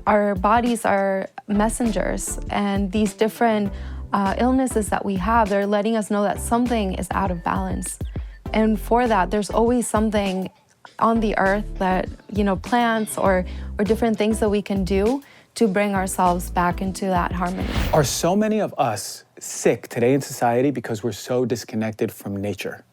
Our bodies are messengers, and these different illnesses that we have, they're letting us know that something is out of balance. And for that, there's always something on the earth that, plants or different things that we can do to bring ourselves back into that harmony. Are so many of us sick today in society because we're so disconnected from nature?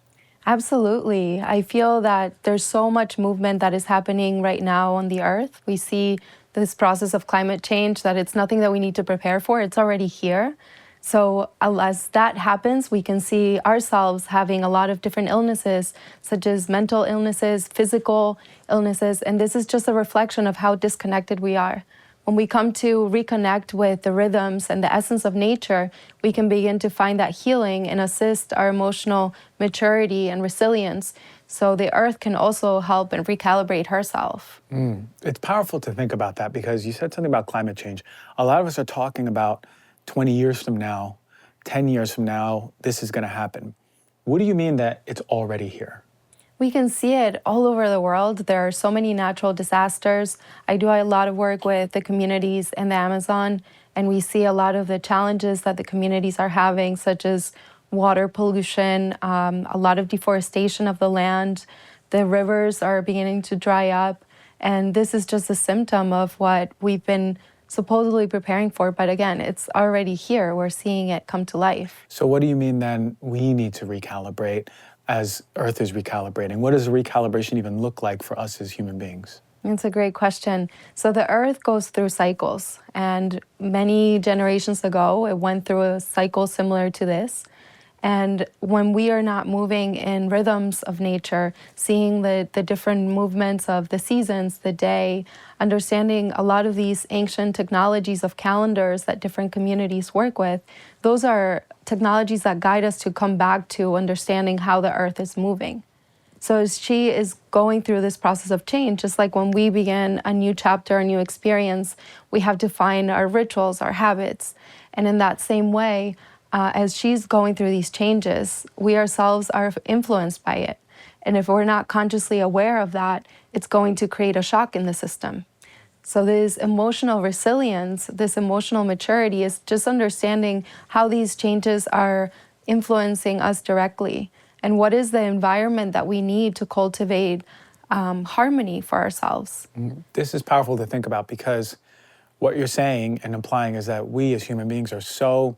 Absolutely. I feel that there's so much movement that is happening right now on the earth. We see this process of climate change, that it's nothing that we need to prepare for, it's already here. So as that happens, we can see ourselves having a lot of different illnesses, such as mental illnesses, physical illnesses, and this is just a reflection of how disconnected we are. When we come to reconnect with the rhythms and the essence of nature, we can begin to find that healing and assist our emotional maturity and resilience. So the earth can also help and recalibrate herself. It's powerful to think about that, because you said something about climate change. A lot of us are talking about 20 years from now, 10 years from now, this is going to happen. What do you mean that it's already here? We can see it all over the world. There are so many natural disasters. I do a lot of work with the communities in the Amazon, and we see a lot of the challenges that the communities are having, such as water pollution, a lot of deforestation of the land. The rivers are beginning to dry up, and this is just a symptom of what we've been supposedly preparing for, but again, it's already here. We're seeing it come to life. So what do you mean then we need to recalibrate as Earth is recalibrating? What does a recalibration even look like for us as human beings? It's a great question. So the Earth goes through cycles, and many generations ago, it went through a cycle similar to this. And when we are not moving in rhythms of nature, seeing the different movements of the seasons, the day, understanding a lot of these ancient technologies of calendars that different communities work with, those are technologies that guide us to come back to understanding how the earth is moving. So as she is going through this process of change, just like when we begin a new chapter, a new experience, we have to find our rituals, our habits. And in that same way, as she's going through these changes, we ourselves are influenced by it. And if we're not consciously aware of that, it's going to create a shock in the system. So this emotional resilience, this emotional maturity is just understanding how these changes are influencing us directly, and what is the environment that we need to cultivate harmony for ourselves. This is powerful to think about, because what you're saying and implying is that we as human beings are so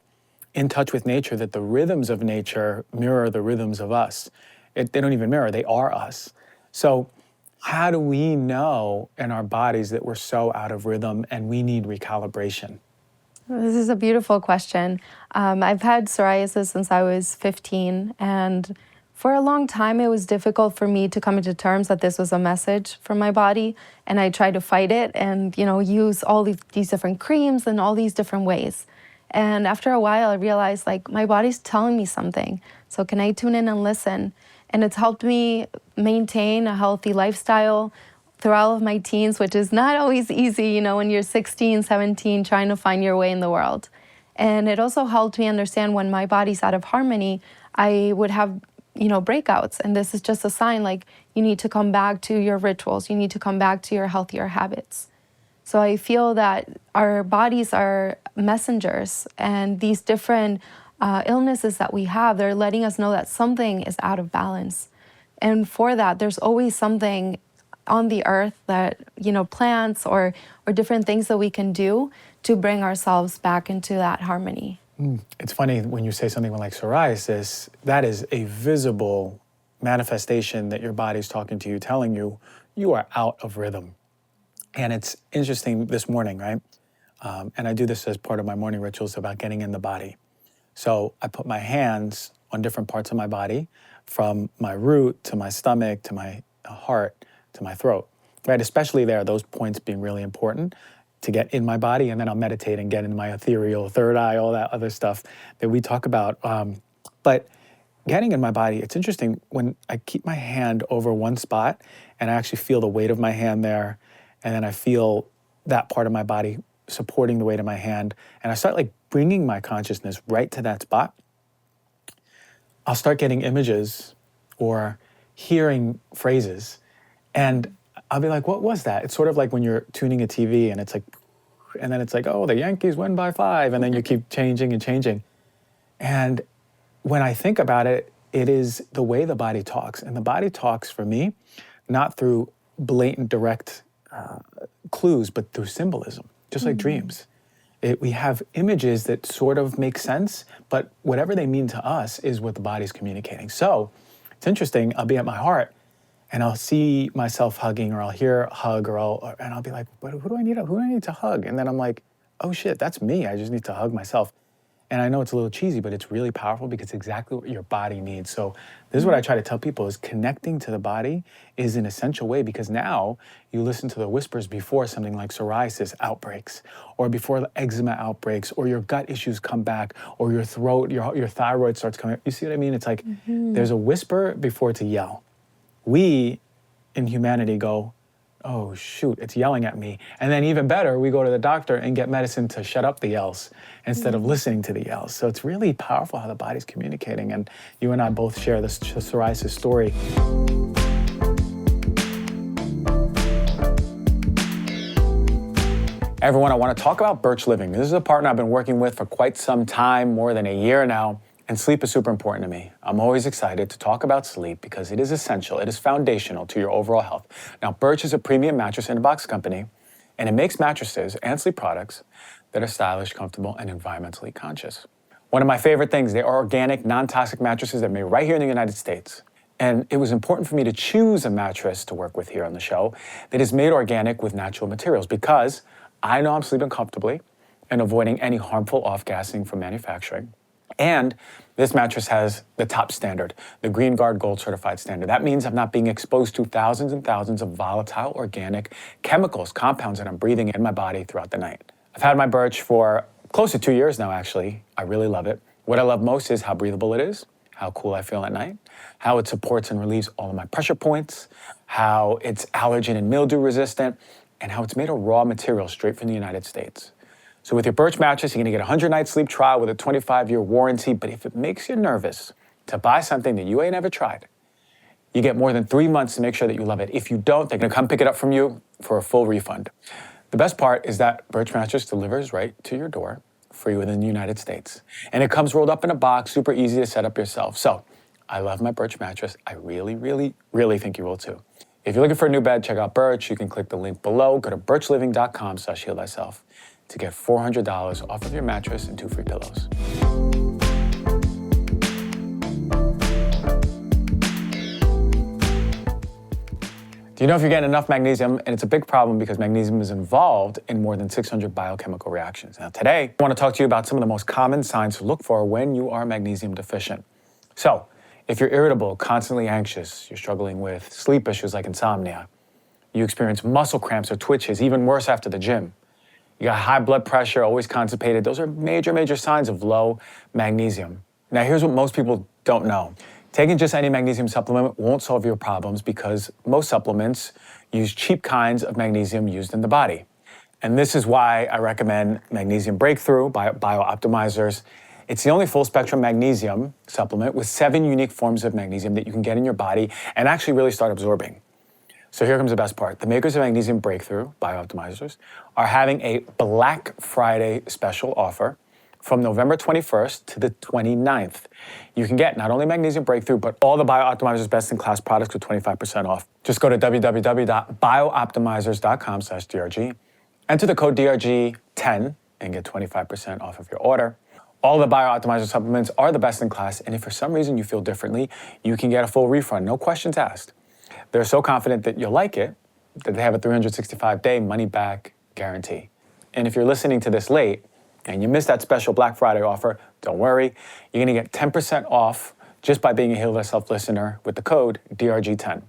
in touch with nature that the rhythms of nature mirror the rhythms of us. They don't even mirror, they are us. So how do we know in our bodies that we're so out of rhythm and we need recalibration? This is a beautiful question. I've had psoriasis since I was 15, and for a long time it was difficult for me to come into terms that this was a message from my body, and I tried to fight it and use all these different creams and all these different ways. And after a while, I realized, my body's telling me something. So can I tune in and listen? And it's helped me maintain a healthy lifestyle through all of my teens, which is not always easy, when you're 16, 17, trying to find your way in the world. And it also helped me understand when my body's out of harmony, I would have, breakouts. And this is just a sign, you need to come back to your rituals. You need to come back to your healthier habits. So I feel that our bodies are messengers, and these different illnesses that we have, they're letting us know that something is out of balance. And for that, there's always something on the earth that, plants or different things that we can do to bring ourselves back into that harmony. It's funny when you say something like psoriasis, that is a visible manifestation that your body's talking to you, telling you, you are out of rhythm. And it's interesting this morning, right? And I do this as part of my morning rituals about getting in the body. So I put my hands on different parts of my body, from my root to my stomach to my heart to my throat, right? Especially there, those points being really important to get in my body. And then I'll meditate and get into my ethereal third eye, all that other stuff that we talk about. But getting in my body, it's interesting when I keep my hand over one spot and I actually feel the weight of my hand there. And then I feel that part of my body supporting the weight of my hand. And I start bringing my consciousness right to that spot. I'll start getting images or hearing phrases. And I'll be like, what was that? It's sort of like when you're tuning a TV and it's like, and then it's like, oh, the Yankees win by 5. And then you keep changing and changing. And when I think about it, it is the way the body talks. And the body talks for me, not through blatant, direct clues, but through symbolism, just like dreams. We have images that sort of make sense, but whatever they mean to us is what the body's communicating. So it's interesting, I'll be at my heart and I'll see myself hugging, or I'll hear a hug, and I'll be like, but who do I need to hug? And then I'm like, oh shit, that's me. I just need to hug myself. And I know it's a little cheesy, but it's really powerful because it's exactly what your body needs. So this is what I try to tell people, is connecting to the body is an essential way, because now you listen to the whispers before something like psoriasis outbreaks, or before the eczema outbreaks, or your gut issues come back, or your throat, your thyroid starts coming. You see what I mean? It's like there's a whisper before it's a yell. We in humanity go, oh shoot, it's yelling at me. And then even better, we go to the doctor and get medicine to shut up the yells instead of listening to the yells. So it's really powerful how the body's communicating. And you and I both share this psoriasis story. Everyone, I want to talk about Birch Living. This is a partner I've been working with for quite some time, more than a year now. And sleep is super important to me. I'm always excited to talk about sleep because it is essential, it is foundational to your overall health. Now, Birch is a premium mattress in a box company, and it makes mattresses and sleep products that are stylish, comfortable, and environmentally conscious. One of my favorite things, they are organic, non-toxic mattresses that are made right here in the United States. And it was important for me to choose a mattress to work with here on the show that is made organic with natural materials, because I know I'm sleeping comfortably and avoiding any harmful off-gassing from manufacturing. And this mattress has the top standard, the Green Guard Gold certified standard. That means I'm not being exposed to thousands and thousands of volatile organic chemicals, compounds that I'm breathing in my body throughout the night. I've had my Birch for close to 2 years now, actually. I really love it. What I love most is how breathable it is, how cool I feel at night, how it supports and relieves all of my pressure points, how it's allergen and mildew resistant, and how it's made of raw material straight from the United States. So with your Birch mattress, you're gonna get a 100-night sleep trial with a 25-year warranty, but if it makes you nervous to buy something that you ain't ever tried, you get more than 3 months to make sure that you love it. If you don't, they're gonna come pick it up from you for a full refund. The best part is that Birch mattress delivers right to your door, free within the United States. And it comes rolled up in a box, super easy to set up yourself. So I love my Birch mattress. I really, really, really think you will too. If you're looking for a new bed, check out Birch. You can click the link below. Go to birchliving.com/heal-thyself to get $400 off of your mattress and 2 free pillows. Do you know if you're getting enough magnesium? And it's a big problem because magnesium is involved in more than 600 biochemical reactions. Now today, I want to talk to you about some of the most common signs to look for when you are magnesium deficient. So, if you're irritable, constantly anxious, you're struggling with sleep issues like insomnia, you experience muscle cramps or twitches, even worse after the gym, you got high blood pressure, always constipated, those are major, major signs of low magnesium. Now here's what most people don't know. Taking just any magnesium supplement won't solve your problems because most supplements use cheap kinds of magnesium used in the body. And this is why I recommend Magnesium Breakthrough by BioOptimizers. It's the only full spectrum magnesium supplement with 7 unique forms of magnesium that you can get in your body and actually really start absorbing. So here comes the best part. The makers of Magnesium Breakthrough, BioOptimizers, are having a Black Friday special offer from November 21st to the 29th. You can get not only Magnesium Breakthrough, but all the BioOptimizers best-in-class products with 25% off. Just go to www.biooptimizers.com/DRG, enter the code DRG10 and get 25% off of your order. All the BioOptimizer supplements are the best in class, and if for some reason you feel differently, you can get a full refund, no questions asked. They're so confident that you'll like it that they have a 365-day money-back guarantee. And if you're listening to this late and you missed that special Black Friday offer, don't worry. You're gonna get 10% off just by being a Heal Thyself listener with the code DRG10.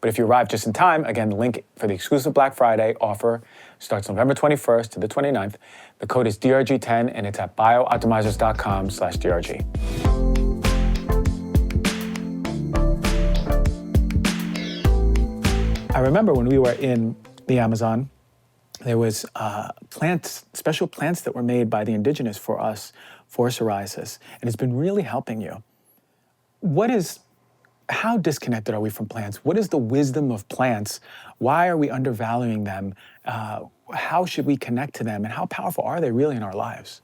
But if you arrive just in time, again, the link for the exclusive Black Friday offer starts November 21st to the 29th. The code is DRG10 and it's at biooptimizers.com/DRG. I remember when we were in the Amazon, there was plants, special plants that were made by the Indigenous for us for psoriasis, and it's been really helping you. how disconnected are we from plants? What is the wisdom of plants? Why are we undervaluing them? How should we connect to them? And how powerful are they really in our lives?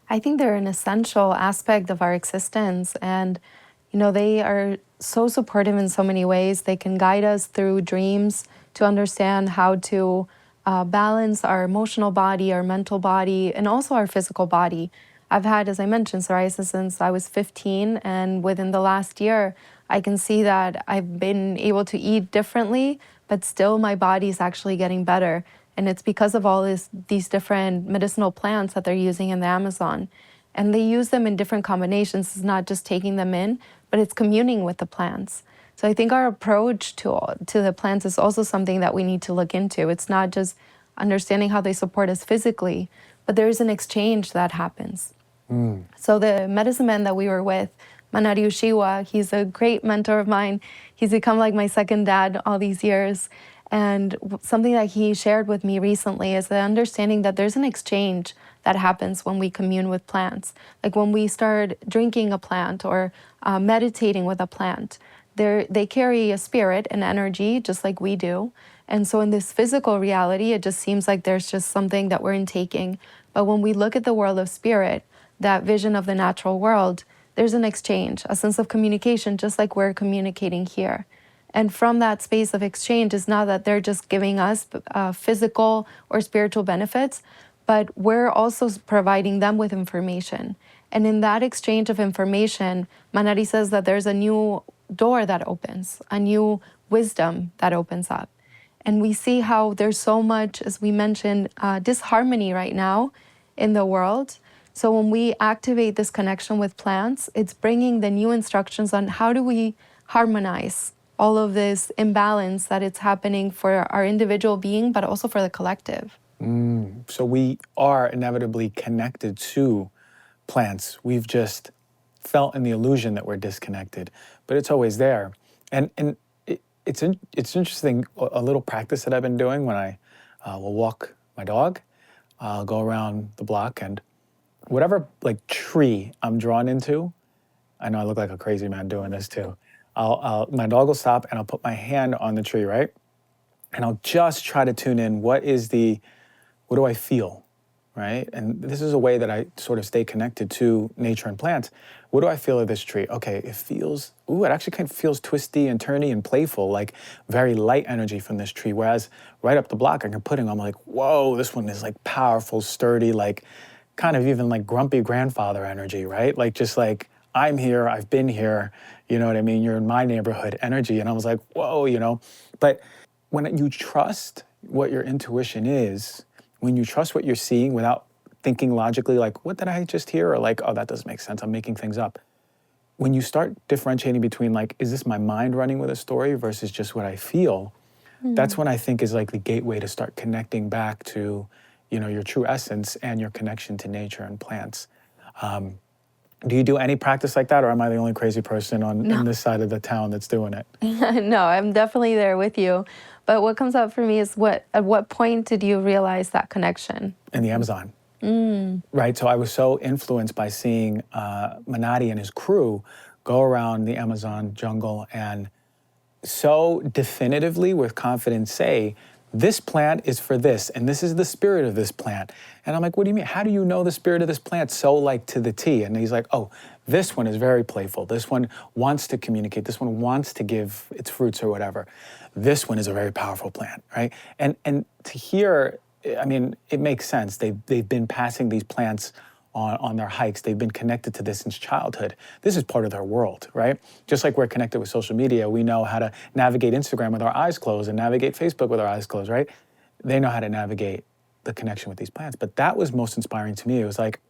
I think they're an essential aspect of our existence. And, they are so supportive in so many ways. They can guide us through dreams to understand how to balance our emotional body, our mental body, and also our physical body. I've had, as I mentioned, psoriasis since I was 15. And within the last year, I can see that I've been able to eat differently, but still my body's actually getting better. And it's because of all these different medicinal plants that they're using in the Amazon. And they use them in different combinations. It's not just taking them in, but it's communing with the plants. So I think our approach to the plants is also something that we need to look into. It's not just understanding how they support us physically, but there is an exchange that happens. So the medicine man that we were with, Manari Ushiwa, he's a great mentor of mine. He's become like my second dad all these years. And something that he shared with me recently is the understanding that there's an exchange that happens when we commune with plants. Like when we start drinking a plant or meditating with a plant, they carry a spirit and energy just like we do. And so in this physical reality, it just seems like there's just something that we're intaking. But when we look at the world of spirit, that vision of the natural world, there's an exchange, a sense of communication, just like we're communicating here. And from that space of exchange, it's not that they're just giving us physical or spiritual benefits, but we're also providing them with information. And in that exchange of information, Manari says that there's a new door that opens, a new wisdom that opens up. And we see how there's so much, as we mentioned, disharmony right now in the world. So when we activate this connection with plants, it's bringing the new instructions on how do we harmonize all of this imbalance that it's happening for our individual being, but also for the collective. So we are inevitably connected to plants. We've just felt in the illusion that we're disconnected, but it's always there. And it's interesting, a little practice that I've been doing when I will walk my dog. I'll go around the block, and whatever like tree I'm drawn into, I know I look like a crazy man doing this too. My dog will stop and I'll put my hand on the tree, right? And I'll just try to tune in, what do I feel, right? And this is a way that I sort of stay connected to nature and plants. What do I feel of this tree? Okay, it actually kind of feels twisty and turny and playful, like very light energy from this tree. Whereas right up the block, I can put in, I'm like, whoa, this one is like powerful, sturdy, like kind of even like grumpy grandfather energy, right? Like just like, I'm here, I've been here, you know what I mean? You're in my neighborhood energy. And I was like, whoa, But when you trust what your intuition is, when you trust what you're seeing without thinking logically, like, what did I just hear? Or like, oh, that doesn't make sense, I'm making things up. When you start differentiating between like, is this my mind running with a story versus just what I feel? That's when I think is like the gateway to start connecting back to, your true essence and your connection to nature and plants. Do you do any practice like that, or am I the only crazy person in this side of the town that's doing it? No, I'm definitely there with you. But what comes up for me is at what point did you realize that connection? In the Amazon. Right, so I was so influenced by seeing Manati and his crew go around the Amazon jungle and so definitively with confidence say, this plant is for this, and this is the spirit of this plant. And I'm like, what do you mean? How do you know the spirit of this plant so like to the T? And he's like, oh, this one is very playful. This one wants to communicate. This one wants to give its fruits or whatever. This one is a very powerful plant, right? And to hear, I mean, it makes sense. They've been passing these plants on their hikes. They've been connected to this since childhood. This is part of their world, right? Just like we're connected with social media, we know how to navigate Instagram with our eyes closed and navigate Facebook with our eyes closed, right? They know how to navigate the connection with these plants. But that was most inspiring to me. It was like,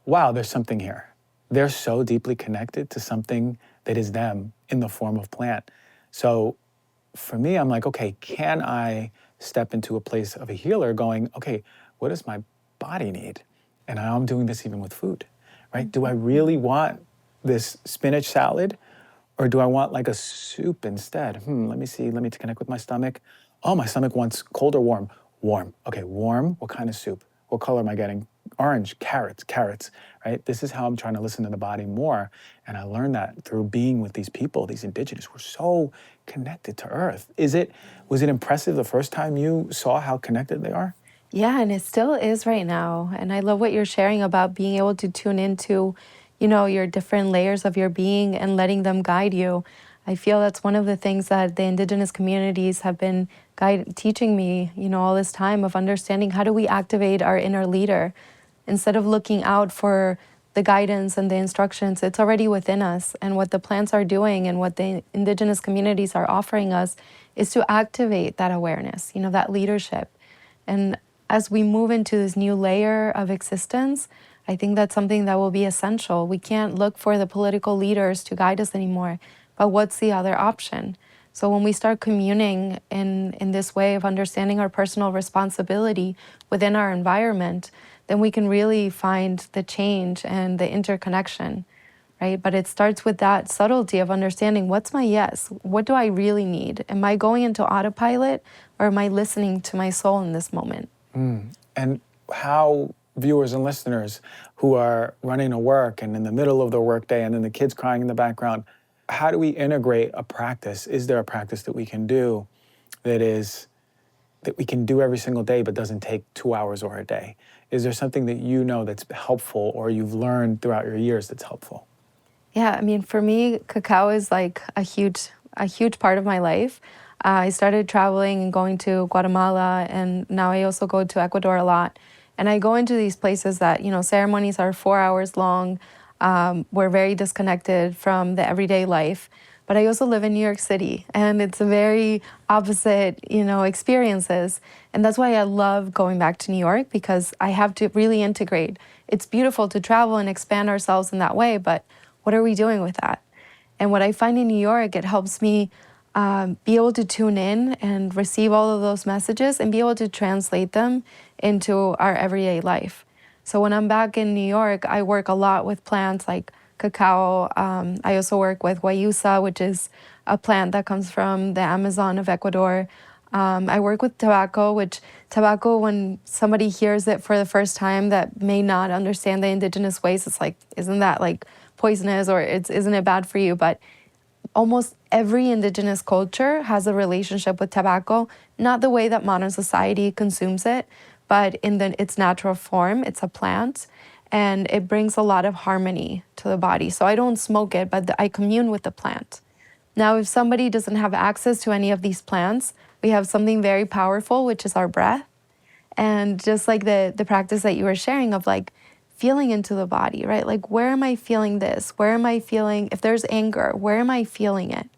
wow, there's something here. They're so deeply connected to something that is them in the form of plant. So for me, I'm like, okay, can I step into a place of a healer going, okay, what does my body need? And I'm doing this even with food, right? Do I really want this spinach salad, or do I want like a soup instead? Let me see, let me connect with my stomach. Oh, my stomach wants cold or warm? Warm. Okay, warm, what kind of soup? What color am I getting? orange, carrots, right? This is how I'm trying to listen to the body more. And I learned that through being with these people, these indigenous. We're so connected to Earth. Was it impressive the first time you saw how connected they are? Yeah, and it still is right now. And I love what you're sharing about being able to tune into, you know, your different layers of your being and letting them guide you. I feel that's one of the things that the indigenous communities have been teaching me, you know, all this time of understanding how do we activate our inner leader instead of looking out for the guidance and the instructions. It's already within us. And what the plants are doing and what the indigenous communities are offering us is to activate that awareness, you know, that leadership. And as we move into this new layer of existence, I think that's something that will be essential. We can't look for the political leaders to guide us anymore, but what's the other option? So when we start communing in this way of understanding our personal responsibility within our environment, then we can really find the change and the interconnection, right? But it starts with that subtlety of understanding what's my yes? What do I really need? Am I going into autopilot or am I listening to my soul in this moment? And how viewers and listeners who are running to work and in the middle of their workday and then the kids crying in the background, how do we integrate a practice? Is there a practice that we can do that we can do every single day but doesn't take 2 hours or a day? Is there something that you know that's helpful or you've learned throughout your years that's helpful? Yeah, I mean, for me, cacao is like a huge part of my life. I started traveling and going to Guatemala, and now I also go to Ecuador a lot. And I go into these places that, you know, ceremonies are 4 hours long. We're very disconnected from the everyday life. But I also live in New York City, and it's a very opposite, you know, experiences. And that's why I love going back to New York, because I have to really integrate. It's beautiful to travel and expand ourselves in that way, but what are we doing with that? And what I find in New York, it helps me be able to tune in and receive all of those messages and be able to translate them into our everyday life. So when I'm back in New York, I work a lot with plants like cacao. I also work with guayusa, which is a plant that comes from the Amazon of Ecuador. I work with tobacco, when somebody hears it for the first time that may not understand the indigenous ways, it's like, isn't that like poisonous, or isn't it bad for you? But almost every indigenous culture has a relationship with tobacco, not the way that modern society consumes it, but in its natural form. It's a plant, and it brings a lot of harmony to the body. So I don't smoke it, but I commune with the plant. Now, if somebody doesn't have access to any of these plants, we have something very powerful, which is our breath. And just like the practice that you were sharing of like feeling into the body, right? Like, where am I feeling this? Where am I feeling, if there's anger, where am I feeling it?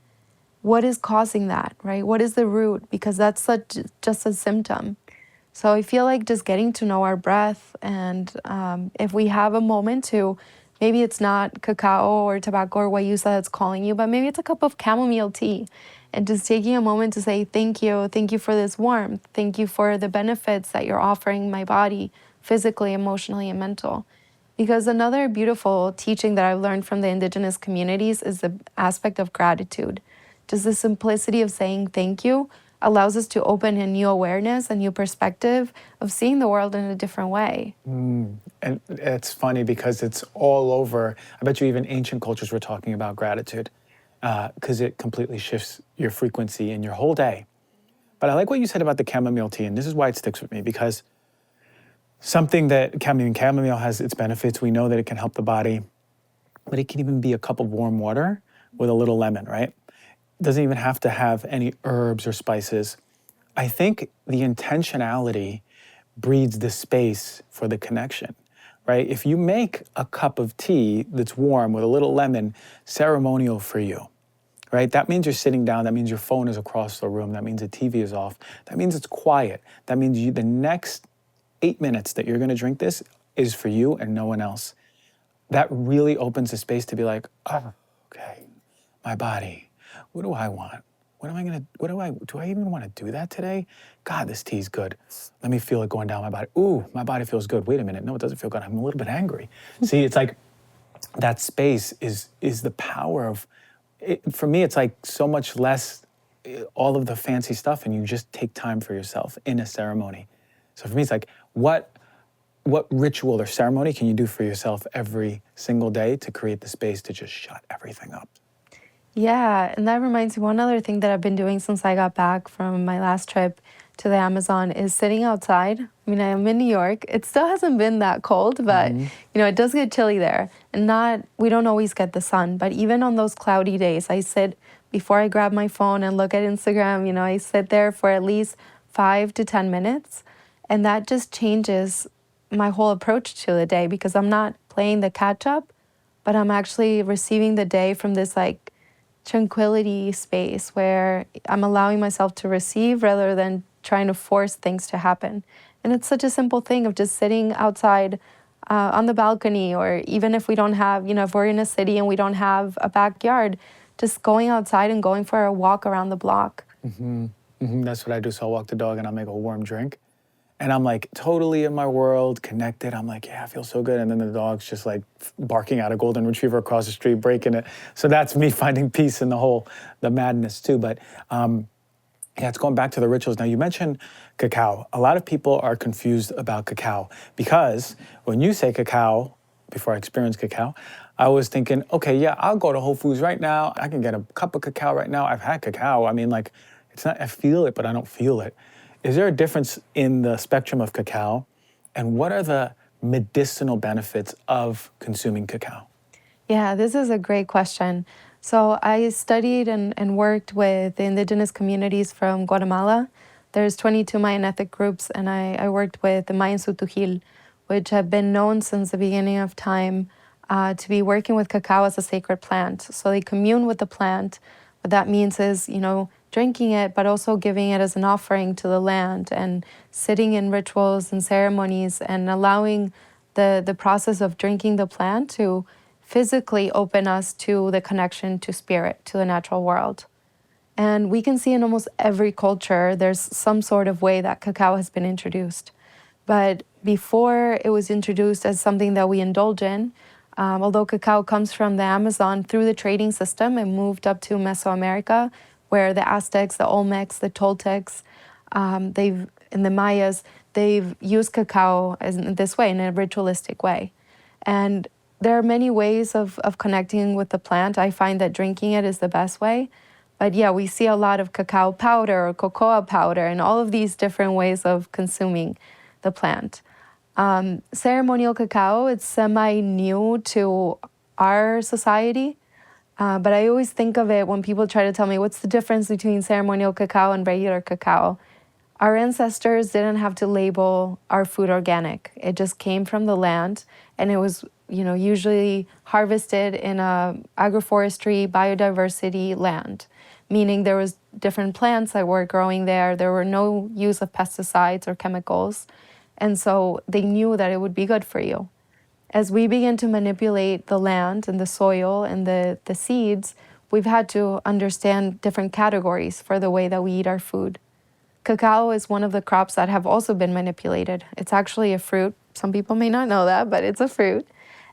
What is causing that, right? What is the root? Because that's just a symptom. So I feel like just getting to know our breath, and if we have a moment to, maybe it's not cacao or tobacco or guayusa that's calling you, but maybe it's a cup of chamomile tea, and just taking a moment to say, thank you for this warmth, thank you for the benefits that you're offering my body, physically, emotionally, and mental. Because another beautiful teaching that I've learned from the indigenous communities is the aspect of gratitude. Just the simplicity of saying thank you allows us to open a new awareness, a new perspective of seeing the world in a different way. And it's funny because it's all over. I bet you even ancient cultures were talking about gratitude because it completely shifts your frequency in your whole day. But I like what you said about the chamomile tea, and this is why it sticks with me, because something that chamomile has its benefits. We know that it can help the body, but it can even be a cup of warm water with a little lemon, right? It doesn't even have to have any herbs or spices. I think the intentionality breeds the space for the connection, right? If you make a cup of tea that's warm with a little lemon, ceremonial for you, right? That means you're sitting down. That means your phone is across the room. That means the TV is off. That means it's quiet. That means the next 8 minutes that you're going to drink this is for you and no one else. That really opens the space to be like, oh, okay, my body, what do I want? Do I even want to do that today? God, this tea's good. Let me feel it going down my body. Ooh, my body feels good. Wait a minute. No, it doesn't feel good. I'm a little bit angry. See, it's like that space is the power of it. For me, it's like so much less all of the fancy stuff, and you just take time for yourself in a ceremony. So for me, it's like, what what ritual or ceremony can you do for yourself every single day to create the space to just shut everything up? Yeah, and that reminds me, one other thing that I've been doing since I got back from my last trip to the Amazon is sitting outside. I mean, I am in New York. It still hasn't been that cold, but it does get chilly there. And we don't always get the sun, but even on those cloudy days, I sit before I grab my phone and look at Instagram, I sit there for at least 5 to 10 minutes. And that just changes my whole approach to the day because I'm not playing the catch up, but I'm actually receiving the day from this tranquility space where I'm allowing myself to receive rather than trying to force things to happen. And it's such a simple thing of just sitting outside on the balcony, or even if we don't have, if we're in a city and we don't have a backyard, just going outside and going for a walk around the block. That's what I do. So I'll walk the dog and I'll make a warm drink. And I'm like totally in my world, connected. I'm like, yeah, I feel so good. And then the dog's just like barking at a golden retriever across the street, breaking it. So that's me finding peace in the madness too. But yeah, it's going back to the rituals. Now you mentioned cacao. A lot of people are confused about cacao because when you say cacao, before I experienced cacao, I was thinking, okay, yeah, I'll go to Whole Foods right now. I can get a cup of cacao right now. I've had cacao. I mean, like, it's not, I feel it, but I don't feel it. Is there a difference in the spectrum of cacao? And what are the medicinal benefits of consuming cacao? Yeah, this is a great question. So I studied and worked with the indigenous communities from Guatemala. There's 22 Mayan ethnic groups, and I worked with the Mayan Sutujil, which have been known since the beginning of time to be working with cacao as a sacred plant. So they commune with the plant. What that means is, drinking it, but also giving it as an offering to the land and sitting in rituals and ceremonies and allowing the process of drinking the plant to physically open us to the connection to spirit, to the natural world. And we can see in almost every culture, there's some sort of way that cacao has been introduced. But before it was introduced as something that we indulge in, although cacao comes from the Amazon through the trading system, it moved up to Mesoamerica, where the Aztecs, the Olmecs, the Toltecs, and the Mayas, they've used cacao in this way, in a ritualistic way. And there are many ways of connecting with the plant. I find that drinking it is the best way. But yeah, we see a lot of cacao powder or cocoa powder and all of these different ways of consuming the plant. Ceremonial cacao, it's semi-new to our society. But I always think of it when people try to tell me what's the difference between ceremonial cacao and regular cacao. Our ancestors didn't have to label our food organic. It just came from the land, and it was, usually harvested in a agroforestry, biodiversity land, meaning there was different plants that were growing there. There were no use of pesticides or chemicals, and so they knew that it would be good for you. As we begin to manipulate the land and the soil and the seeds, we've had to understand different categories for the way that we eat our food. Cacao is one of the crops that have also been manipulated. It's actually a fruit. Some people may not know that, but it's a fruit.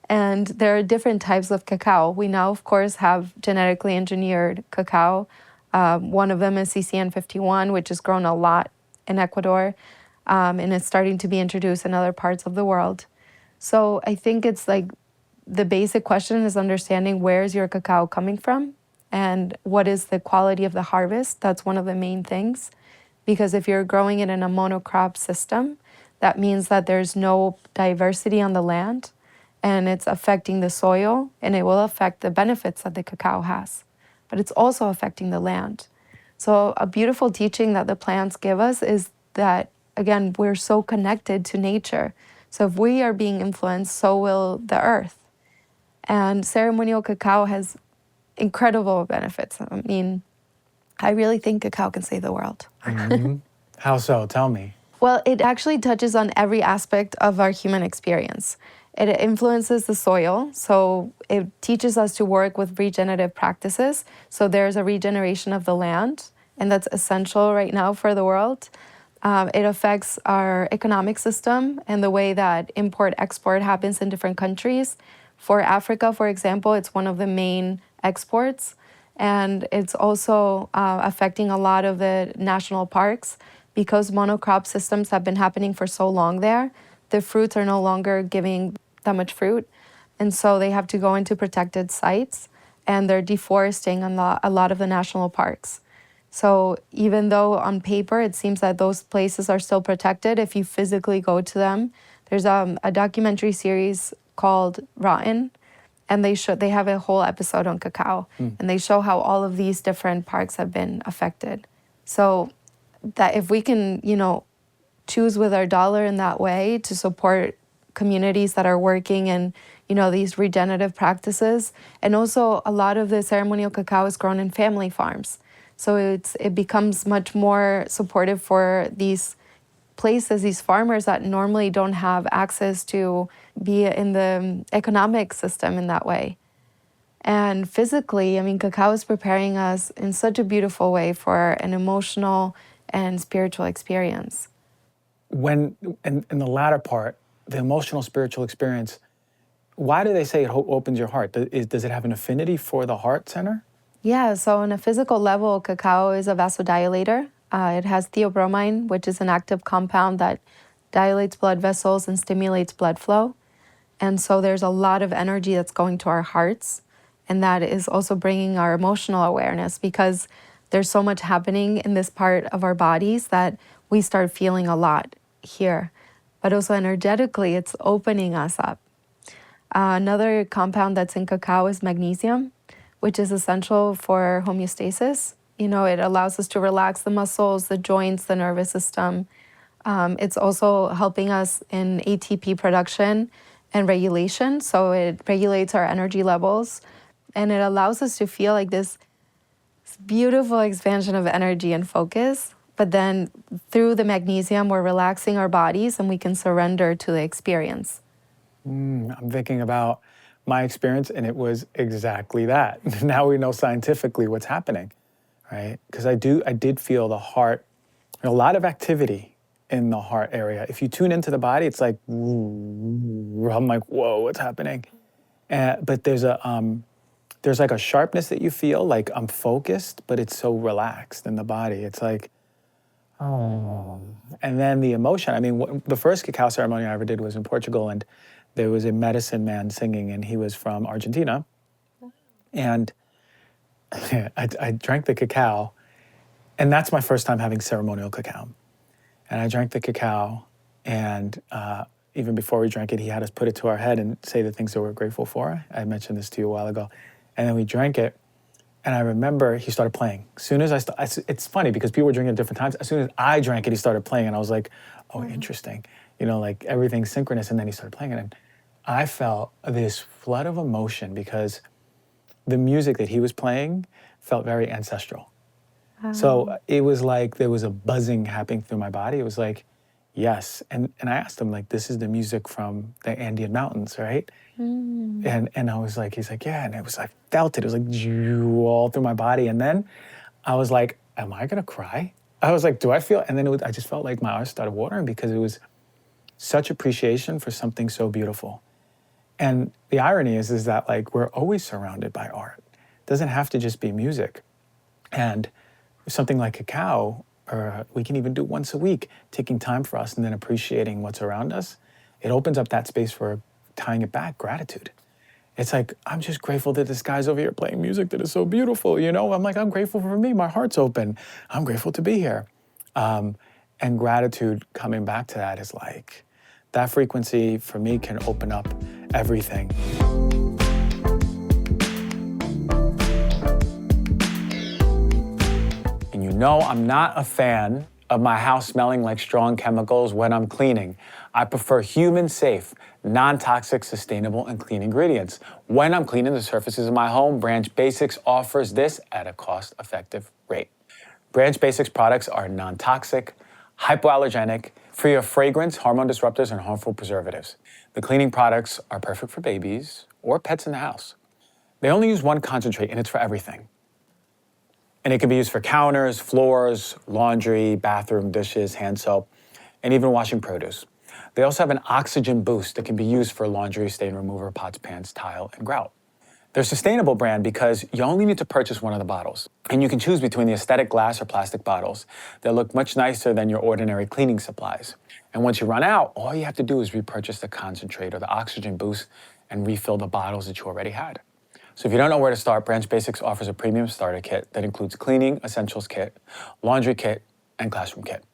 And there are different types of cacao. We now, of course, have genetically engineered cacao. One of them is CCN51, which is grown a lot in Ecuador, and it's starting to be introduced in other parts of the world. So I think it's like the basic question is understanding where is your cacao coming from and what is the quality of the harvest. That's one of the main things. Because if you're growing it in a monocrop system, that means that there's no diversity on the land and it's affecting the soil, and it will affect the benefits that the cacao has. But it's also affecting the land. So a beautiful teaching that the plants give us is that, again, we're so connected to nature. So if we are being influenced, so will the earth. And ceremonial cacao has incredible benefits. I mean, I really think cacao can save the world. How so? Tell me. Well, it actually touches on every aspect of our human experience. It influences the soil, so it teaches us to work with regenerative practices. So there's a regeneration of the land, and that's essential right now for the world. It affects our economic system and the way that import-export happens in different countries. For Africa, for example, it's one of the main exports. And it's also affecting a lot of the national parks because monocrop systems have been happening for so long there. the fruits are no longer giving that much fruit. And so they have to go into protected sites, and they're deforesting a lot of the national parks. So even though on paper it seems that those places are still protected, if you physically go to them, there's a documentary series called Rotten, and they have a whole episode on cacao, and they show how all of these different parks have been affected. So that if we can, choose with our dollar in that way to support communities that are working in, these regenerative practices. And also a lot of the ceremonial cacao is grown in family farms. So it becomes much more supportive for these places, these farmers that normally don't have access to be in the economic system in that way. And physically, cacao is preparing us in such a beautiful way for an emotional and spiritual experience. When, in the latter part, the emotional, spiritual experience, why do they say it opens your heart? Does it have an affinity for the heart center? Yeah, so on a physical level, cacao is a vasodilator. It has theobromine, which is an active compound that dilates blood vessels and stimulates blood flow. And so there's a lot of energy that's going to our hearts. And that is also bringing our emotional awareness, because there's so much happening in this part of our bodies that we start feeling a lot here. But also energetically, it's opening us up. Another compound that's in cacao is magnesium, which is essential for homeostasis. It allows us to relax the muscles, the joints, the nervous system. It's also helping us in ATP production and regulation. So it regulates our energy levels, and it allows us to feel like this beautiful expansion of energy and focus. But then through the magnesium, we're relaxing our bodies and we can surrender to the experience. I'm thinking about my experience, and it was exactly that. Now we know scientifically what's happening, right? Because I did feel the heart, a lot of activity in the heart area. If you tune into the body, it's like, I'm like, whoa, what's happening? But there's like a sharpness that you feel, like I'm focused, but it's so relaxed in the body. It's like, oh. And then the emotion, the first cacao ceremony I ever did was in Portugal, and there was a medicine man singing, and he was from Argentina. And I drank the cacao, and that's my first time having ceremonial cacao. And I drank the cacao, and even before we drank it, he had us put it to our head and say the things that we're grateful for. I mentioned this to you a while ago. And then we drank it, and I remember he started playing. As soon as it's funny because people were drinking at different times. As soon as I drank it, he started playing, and I was like, oh, interesting. Like everything's synchronous, and then he started playing it. And I felt this flood of emotion because the music that he was playing felt very ancestral. So it was like there was a buzzing happening through my body. It was like, yes. And I asked him, like, this is the music from the Andean mountains, right? And I was like, he's like, yeah. And it was, I felt it. It was like all through my body. And then I was like, am I gonna cry? I was like, do I feel? And then I just felt like my eyes started watering because it was such appreciation for something so beautiful. And the irony is that like we're always surrounded by art. It doesn't have to just be music. And something like cacao, or we can even do once a week, taking time for us and then appreciating what's around us, it opens up that space for tying it back, gratitude. It's like, I'm just grateful that this guy's over here playing music that is so beautiful, I'm like, I'm grateful for me, my heart's open. I'm grateful to be here. And gratitude, coming back to that, is like, that frequency for me can open up everything. And I'm not a fan of my house smelling like strong chemicals when I'm cleaning. I prefer human-safe, non-toxic, sustainable, and clean ingredients. When I'm cleaning the surfaces of my home, Branch Basics offers this at a cost-effective rate. Branch Basics products are non-toxic, hypoallergenic, free of fragrance, hormone disruptors, and harmful preservatives. The cleaning products are perfect for babies or pets in the house. They only use one concentrate, and it's for everything. And it can be used for counters, floors, laundry, bathroom, dishes, hand soap, and even washing produce. They also have an oxygen boost that can be used for laundry, stain remover, pots, pans, tile, and grout. They're sustainable brand because you only need to purchase one of the bottles. And you can choose between the aesthetic glass or plastic bottles that look much nicer than your ordinary cleaning supplies. And once you run out, all you have to do is repurchase the concentrate or the oxygen boost and refill the bottles that you already had. So if you don't know where to start, Branch Basics offers a premium starter kit that includes cleaning essentials kit, laundry kit, and classroom kit.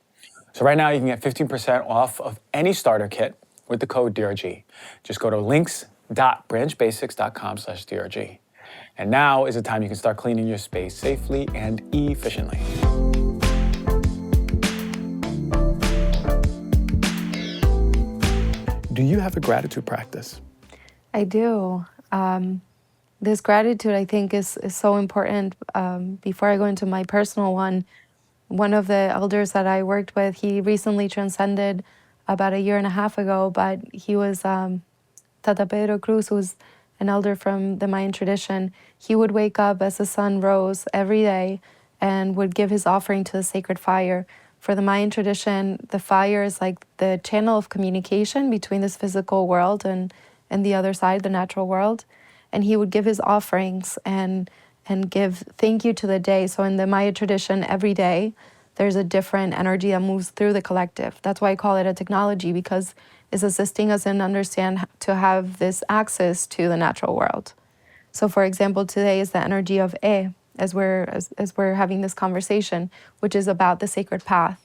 So right now you can get 15% off of any starter kit with the code DRG. Just go to links.branchbasics.com/DRG. And now is the time you can start cleaning your space safely and efficiently. Do you have a gratitude practice? I do. This gratitude, I think, is so important. Before I go into my personal one of the elders that I worked with, he recently transcended about a year and a half ago, but he was Tata Pedro Cruz, who's an elder from the Mayan tradition. He would wake up as the sun rose every day and would give his offering to the sacred fire. For the Mayan tradition, the fire is like the channel of communication between this physical world and the other side, the natural world. And he would give his offerings and give thank you to the day. So in the Maya tradition, every day, there's a different energy that moves through the collective. That's why I call it a technology, because it's assisting us in understand to have this access to the natural world. So for example, today is the energy of E, as we're having this conversation, which is about the sacred path.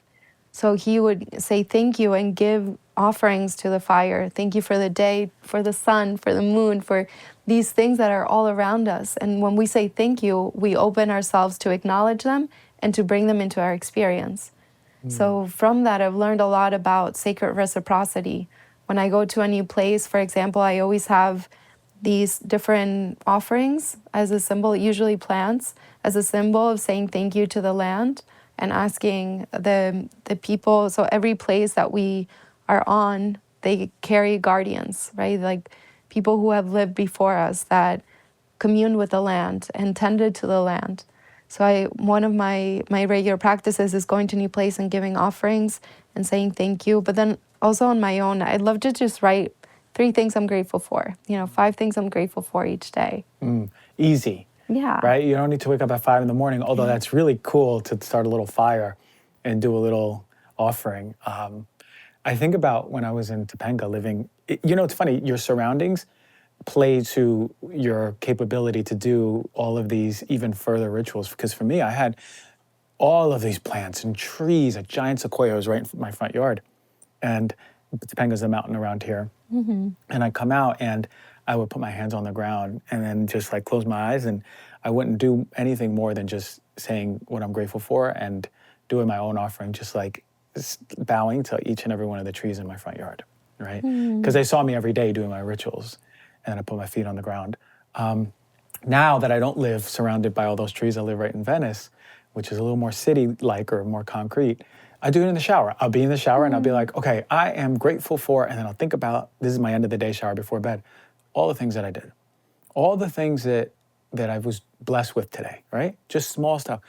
So he would say thank you and give offerings to the fire. Thank you for the day, for the sun, for the moon, for these things that are all around us. And when we say thank you, we open ourselves to acknowledge them and to bring them into our experience. So from that, I've learned a lot about sacred reciprocity. When I go to a new place, for example, I always have these different offerings as a symbol, usually plants, as a symbol of saying thank you to the land and asking the people. So every place that we are on, they carry guardians, right? Like people who have lived before us that communed with the land and tended to the land. So one of my regular practices is going to a new place and giving offerings and saying thank you. But then also on my own, I'd love to just write 3 things I'm grateful for, 5 things I'm grateful for each day. Easy. Yeah. Right? You don't need to wake up at 5 in the morning, although that's really cool to start a little fire and do a little offering. I think about when I was in Topanga living, it's funny, your surroundings play to your capability to do all of these even further rituals. Because for me, I had all of these plants and trees, a giant sequoia was right in my front yard. And Topanga's a mountain around here. And I come out and I would put my hands on the ground and then just like close my eyes, and I wouldn't do anything more than just saying what I'm grateful for and doing my own offering, just like bowing to each and every one of the trees in my front yard, right? Because they saw me every day doing my rituals, and I put my feet on the ground. Now that I don't live surrounded by all those trees, I live right in Venice, which is a little more city-like or more concrete. I do it in the shower. I'll be in the shower and I'll be like, okay, I am grateful for, and then I'll think about, this is my end of the day shower before bed, all the things that I did, all the things that I was blessed with today, right? Just small stuff.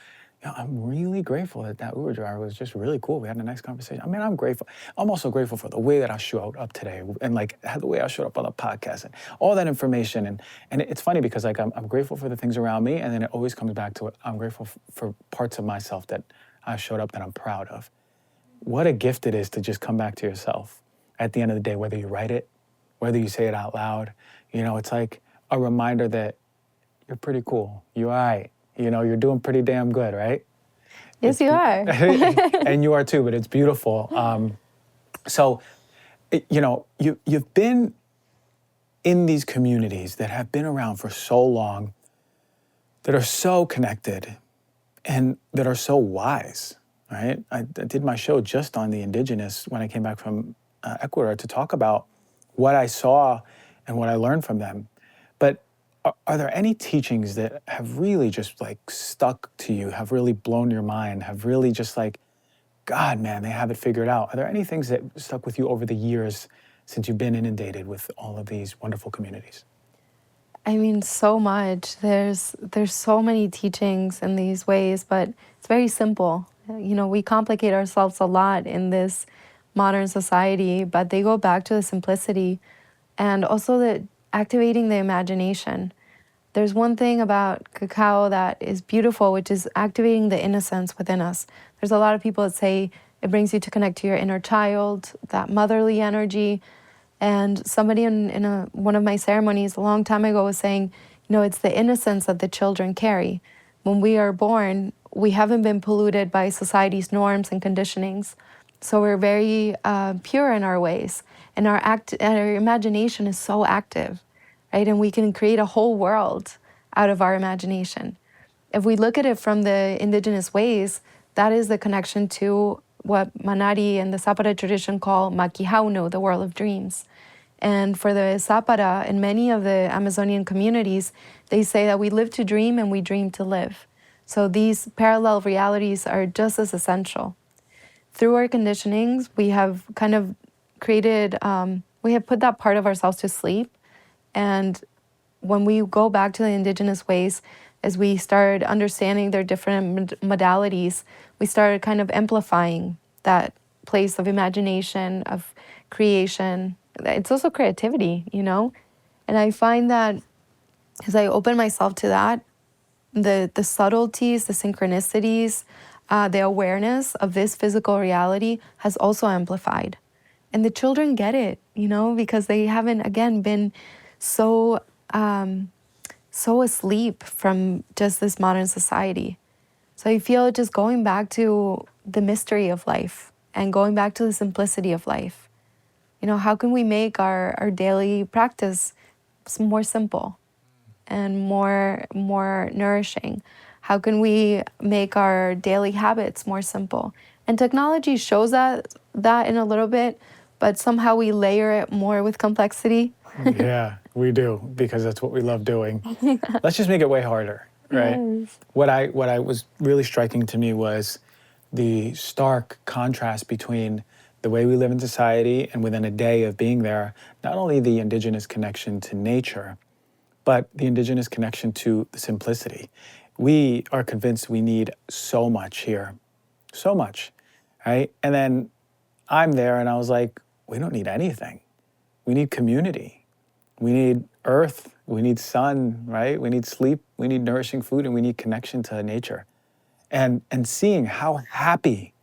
I'm really grateful that Uber driver was just really cool. We had a nice conversation. I mean, I'm grateful. I'm also grateful for the way that I showed up today, and like the way I showed up on the podcast and all that information. And it's funny because like I'm grateful for the things around me, and then it always comes back to it. I'm grateful for parts of myself that I showed up that I'm proud of. What a gift it is to just come back to yourself at the end of the day, whether you write it, whether you say it out loud. It's like a reminder that you're pretty cool. You're all right. You're doing pretty damn good, right? Yes, you are. And you are too, but it's beautiful. You've been in these communities that have been around for so long, that are so connected and that are so wise, right? I did my show just on the Indigenous when I came back from Ecuador to talk about what I saw and what I learned from them. But are there any teachings that have really just like stuck to you, have really blown your mind, have really just like, God, man, they have it figured out? Are there any things that stuck with you over the years since you've been inundated with all of these wonderful communities? I mean, so much. There's so many teachings in these ways, but it's very simple. We complicate ourselves a lot in this modern society, but they go back to the simplicity and also the activating the imagination. There's one thing about cacao that is beautiful, which is activating the innocence within us. There's a lot of people that say it brings you to connect to your inner child, that motherly energy. And somebody in one of my ceremonies a long time ago was saying, it's the innocence that the children carry. When we are born, we haven't been polluted by society's norms and conditionings. So we're very pure in our ways. And our imagination is so active, right? And we can create a whole world out of our imagination. If we look at it from the indigenous ways, that is the connection to what Manari and the Zapata tradition call Makihauno, the world of dreams. And for the Zapata and many of the Amazonian communities, they say that we live to dream and we dream to live. So these parallel realities are just as essential. Through our conditionings, we have kind of created, we have put that part of ourselves to sleep. And when we go back to the indigenous ways, as we started understanding their different modalities, we started kind of amplifying that place of imagination, of creation. It's also creativity, And I find that as I open myself to that, the subtleties, the synchronicities, the awareness of this physical reality has also amplified. And the children get it, because they haven't, again, been so asleep from just this modern society. So I feel just going back to the mystery of life and going back to the simplicity of life. How can we make our daily practice more simple and more nourishing? How can we make our daily habits more simple? And technology shows that in a little bit, but somehow we layer it more with complexity. Yeah, we do, because that's what we love doing. Let's just make it way harder, right? Yes. What I was really striking to me was the stark contrast between the way we live in society and within a day of being there, not only the indigenous connection to nature, but the indigenous connection to the simplicity. We are convinced we need so much here, so much, right? And then I'm there and I was like, we don't need anything. We need community. We need earth. We need sun, right? We need sleep. We need nourishing food, and we need connection to nature. And seeing how happy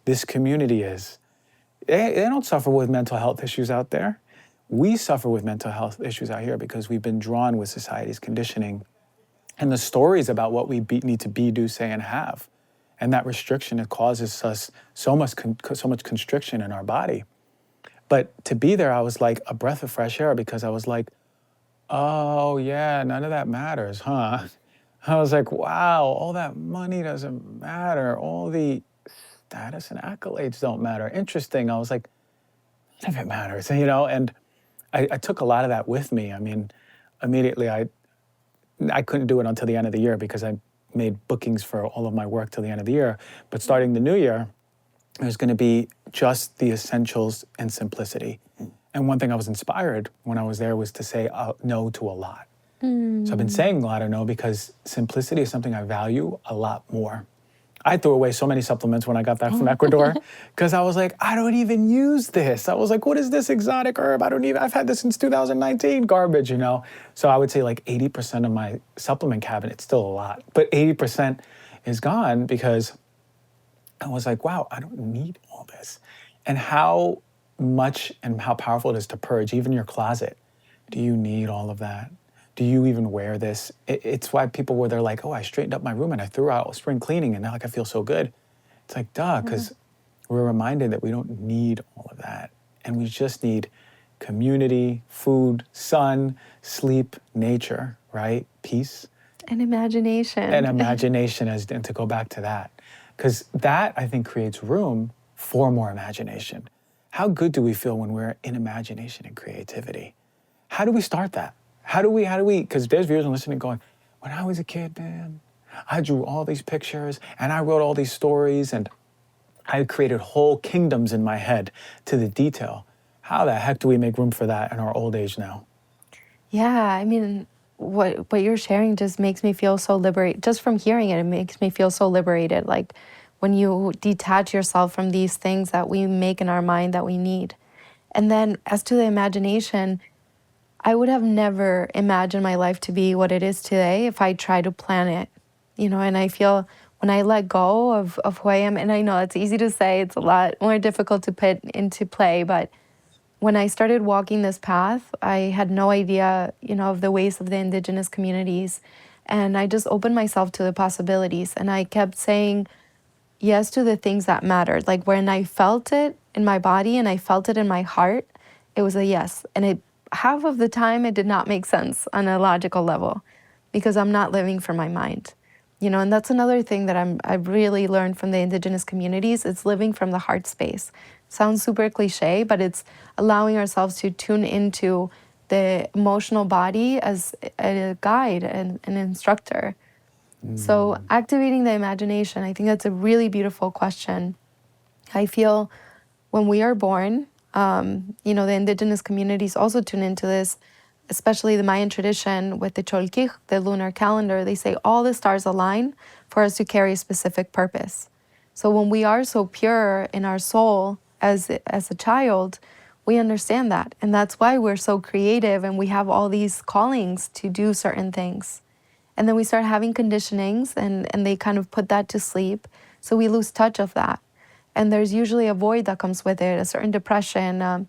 this community is. They don't suffer with mental health issues out there. We suffer with mental health issues out here because we've been drawn with society's conditioning and the stories about what we need to be, do, say, and have. And that restriction, it causes us so much constriction in our body. But to be there, I was like a breath of fresh air, because I was like, oh yeah, none of that matters, huh? I was like, wow, all that money doesn't matter. All the status and accolades don't matter. Interesting. I was like, none of it matters, and I took a lot of that with me. I mean, immediately I couldn't do it until the end of the year because I made bookings for all of my work till the end of the year. But starting the new year, there's going to be just the essentials and simplicity. And one thing I was inspired when I was there was to say no to a lot. So I've been saying a lot of no because simplicity is something I value a lot more. I threw away so many supplements when I got back from Ecuador because I was like, I don't even use this. I was like, what is this exotic herb? I've had this since 2019, garbage, So I would say like 80% of my supplement cabinet, still a lot, but 80% is gone because I was like, wow, I don't need all this. And how much and how powerful it is to purge even your closet. Do you need all of that? Do you even wear this? It's why people were there like, oh, I straightened up my room and I threw out spring cleaning and now I feel so good. It's like, duh, because we're reminded that we don't need all of that. And we just need community, food, sun, sleep, nature, right? Peace. And imagination. And imagination, and to go back to that. Because that, I think, creates room for more imagination. How good do we feel when we're in imagination and creativity? How do we start that? How do we, because there's viewers and listening going, when I was a kid, man, I drew all these pictures and I wrote all these stories and I created whole kingdoms in my head to the detail. How the heck do we make room for that in our old age now? Yeah, I mean, what you're sharing just makes me feel so liberated. Just from hearing it, it makes me feel so liberated. Like when you detach yourself from these things that we make in our mind that we need. And then as to the imagination, I would have never imagined my life to be what it is today if I tried to plan it, and I feel when I let go of who I am, and I know it's easy to say, it's a lot more difficult to put into play, but when I started walking this path, I had no idea, of the ways of the Indigenous communities. And I just opened myself to the possibilities. And I kept saying yes to the things that mattered. Like when I felt it in my body and I felt it in my heart, it was a yes. And half of the time, it did not make sense on a logical level because I'm not living from my mind. And that's another thing that I've really learned from the Indigenous communities. It's living from the heart space. Sounds super cliche, but it's allowing ourselves to tune into the emotional body as a guide and an instructor. So activating the imagination, I think that's a really beautiful question. I feel when we are born, the Indigenous communities also tune into this, especially the Mayan tradition with the Cholquij, the lunar calendar. They say all the stars align for us to carry a specific purpose. So when we are so pure in our soul as a child, we understand that. And that's why we're so creative and we have all these callings to do certain things. And then we start having conditionings and they kind of put that to sleep. So we lose touch of that. And there's usually a void that comes with it, a certain depression,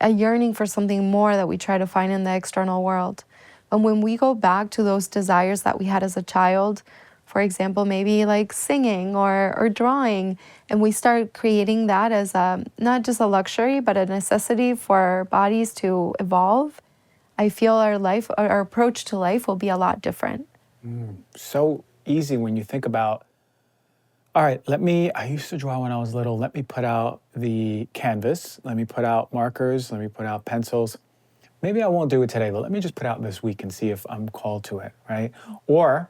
a yearning for something more that we try to find in the external world. And when we go back to those desires that we had as a child, for example, maybe like singing or drawing, and we start creating that as not just a luxury, but a necessity for our bodies to evolve, I feel our approach to life will be a lot different. So easy when you think about, all right, I used to draw when I was little. Let me put out the canvas. Let me put out markers. Let me put out pencils. Maybe I won't do it today, but let me just put out this week and see if I'm called to it, right? Or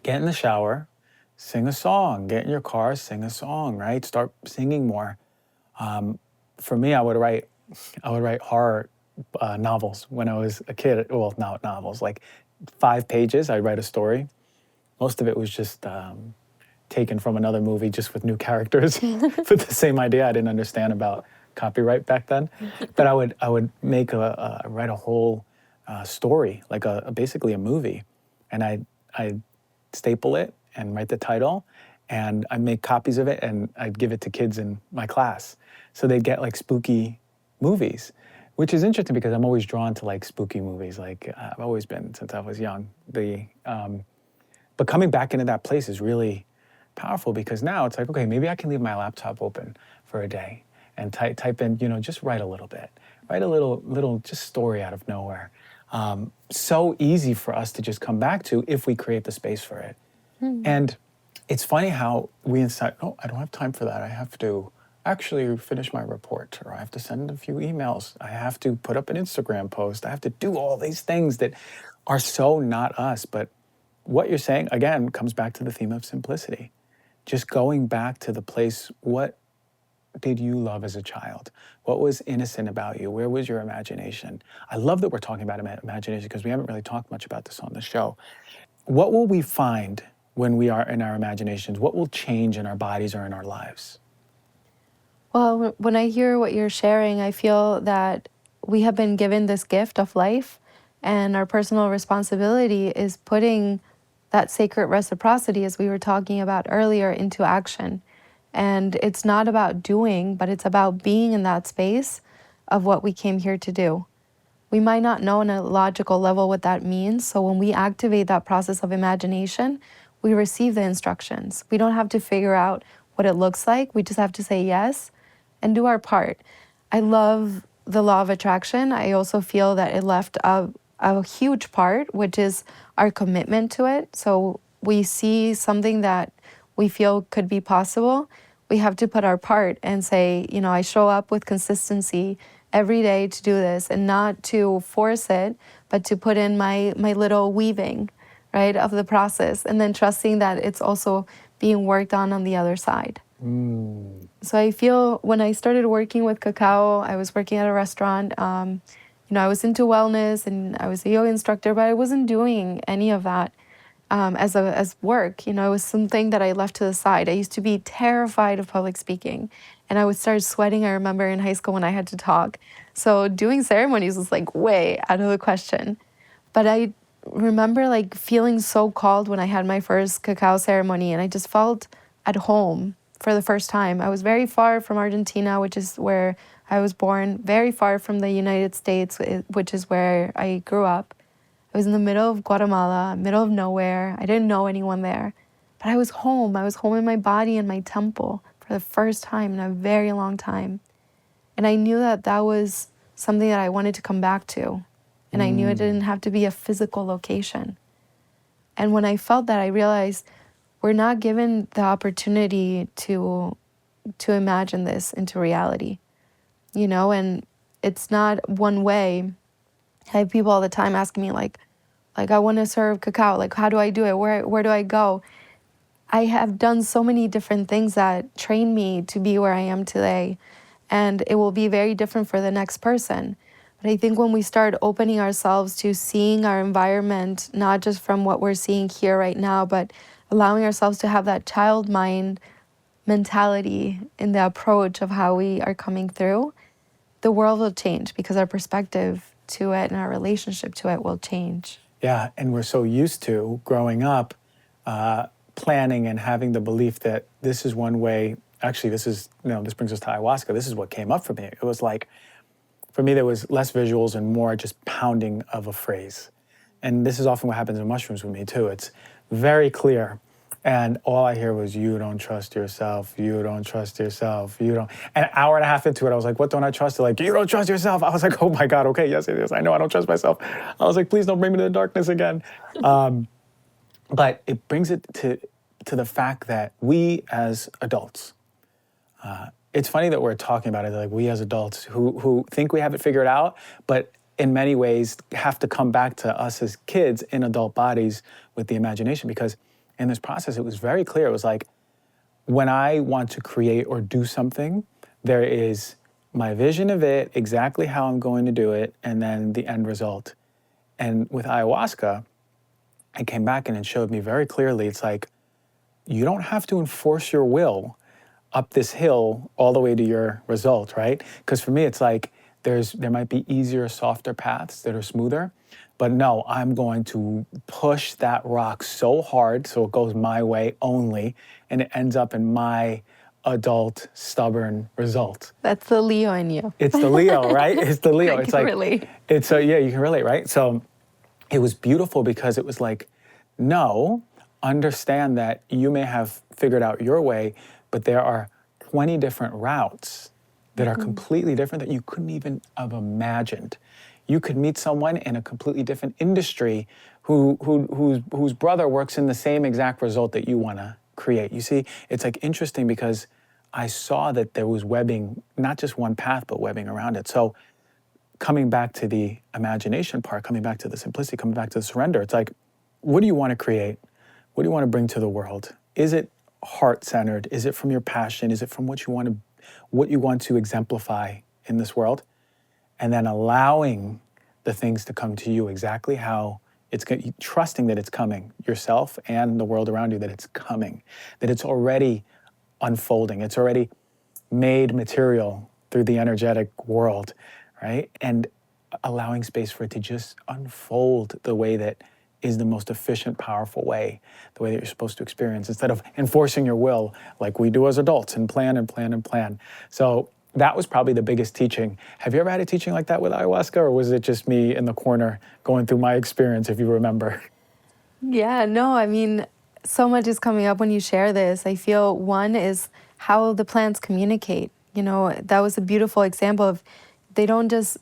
get in the shower, sing a song. Get in your car, sing a song, right? Start singing more. For me, I would write horror novels when I was a kid. Well, not novels, like 5 pages. I'd write a story. Most of it was just taken from another movie, just with new characters, with the same idea. I didn't understand about copyright back then, but I would make write a whole story, like basically a movie, and I'd staple it and write the title, and I'd make copies of it and I'd give it to kids in my class, so they'd get like spooky movies, which is interesting because I'm always drawn to like spooky movies. Like I've always been since I was young. But coming back into that place is really powerful because now it's like, okay, maybe I can leave my laptop open for a day and type in, just write a little bit, write a little just story out of nowhere. So easy for us to just come back to if we create the space for it. And it's funny how we inside, oh, I don't have time for that. I have to actually finish my report, or I have to send a few emails. I have to put up an Instagram post. I have to do all these things that are so not us. But what you're saying, again, comes back to the theme of simplicity. Just going back to the place, what did you love as a child? What was innocent about you? Where was your imagination? I love that we're talking about imagination because we haven't really talked much about this on the show. What will we find when we are in our imaginations? What will change in our bodies or in our lives? Well, when I hear what you're sharing, I feel that we have been given this gift of life, and our personal responsibility is putting that sacred reciprocity, as we were talking about earlier, into action. And it's not about doing, but it's about being in that space of what we came here to do. We might not know on a logical level what that means. So when we activate that process of imagination, we receive the instructions. We don't have to figure out what it looks like. We just have to say yes and do our part. I love the law of attraction. I also feel that it left a huge part, which is our commitment to it. So we see something that we feel could be possible. We have to put our part and say, I show up with consistency every day to do this, and not to force it, but to put in my little weaving, right, of the process, and then trusting that it's also being worked on the other side. So I feel when I started working with Cacao, I was working at a restaurant. I was into wellness and I was a yoga instructor, but I wasn't doing any of that as work. You know, it was something that I left to the side. I used to be terrified of public speaking, and I would start sweating. I remember in high school when I had to talk. So doing ceremonies was like way out of the question. But I remember like feeling so called when I had my first cacao ceremony, and I just felt at home for the first time. I was very far from Argentina, which is where I was born, very far from the United States, which is where I grew up. I was in the middle of Guatemala, middle of nowhere. I didn't know anyone there, but I was home. I was home in my body in my temple for the first time in a very long time. And I knew that that was something that I wanted to come back to. And I knew it didn't have to be a physical location. And when I felt that, I realized we're not given the opportunity to imagine this into reality, you know, and it's not one way. I have people all the time asking me like I want to serve cacao. Like, how do I do it? Where do I go? I have done so many different things that train me to be where I am today, and it will be very different for the next person. But I think when we start opening ourselves to seeing our environment, not just from what we're seeing here right now, but allowing ourselves to have that child mind mentality in the approach of how we are coming through, the world will change because our perspective to it and our relationship to it will change. Yeah, and we're so used to growing up planning and having the belief that this is one way. Actually, this is, this brings us to ayahuasca. This is what came up for me. It was like, for me, there was less visuals and more just pounding of a phrase. And this is often what happens in mushrooms with me too. It's very clear. And all I hear was, you don't trust yourself, you don't trust yourself, you don't. And an hour and a half into it, I was like, what don't I trust? They're like, you don't trust yourself. I was like, oh my God, okay, yes, it is. I know I don't trust myself. I was like, please don't bring me to the darkness again. But it brings it to the fact that we as adults, it's funny that we're talking about it, like we as adults who think we have it figured out, but in many ways have to come back to us as kids in adult bodies with the imagination, because in this process, it was very clear. It was like, when I want to create or do something, there is my vision of it, exactly how I'm going to do it, and then the end result. And with ayahuasca, I came back and it showed me very clearly, it's like, you don't have to enforce your will up this hill all the way to your result, right? Because for me, it's like, there might be easier, softer paths that are smoother, but no, I'm going to push that rock so hard so it goes my way only, and it ends up in my adult, stubborn result. That's the Leo in you. It's the Leo, right? It's the Leo. It's like, relate. It's yeah, you can relate, right? So it was beautiful because it was like, no, understand that you may have figured out your way, but there are 20 different routes that are completely different that you couldn't even have imagined. You could meet someone in a completely different industry whose brother works in the same exact result that you want to create. You see, it's like interesting because I saw that there was webbing, not just one path, but webbing around it. So coming back to the imagination part, coming back to the simplicity, coming back to the surrender, it's like, what do you want to create? What do you want to bring to the world? Is it heart-centered? Is it from your passion? Is it from what you want to exemplify in this world? And then allowing the things to come to you exactly how it's trusting that it's coming, yourself and the world around you, that it's coming, that it's already unfolding, it's already made material through the energetic world, right? And allowing space for it to just unfold the way that is the most efficient, powerful way, the way that you're supposed to experience, instead of enforcing your will like we do as adults and plan and plan and plan. So that was probably the biggest teaching. Have you ever had a teaching like that with ayahuasca, or was it just me in the corner going through my experience, if you remember? Yeah, no, I mean, so much is coming up when you share this. I feel one is how the plants communicate. You know, that was a beautiful example of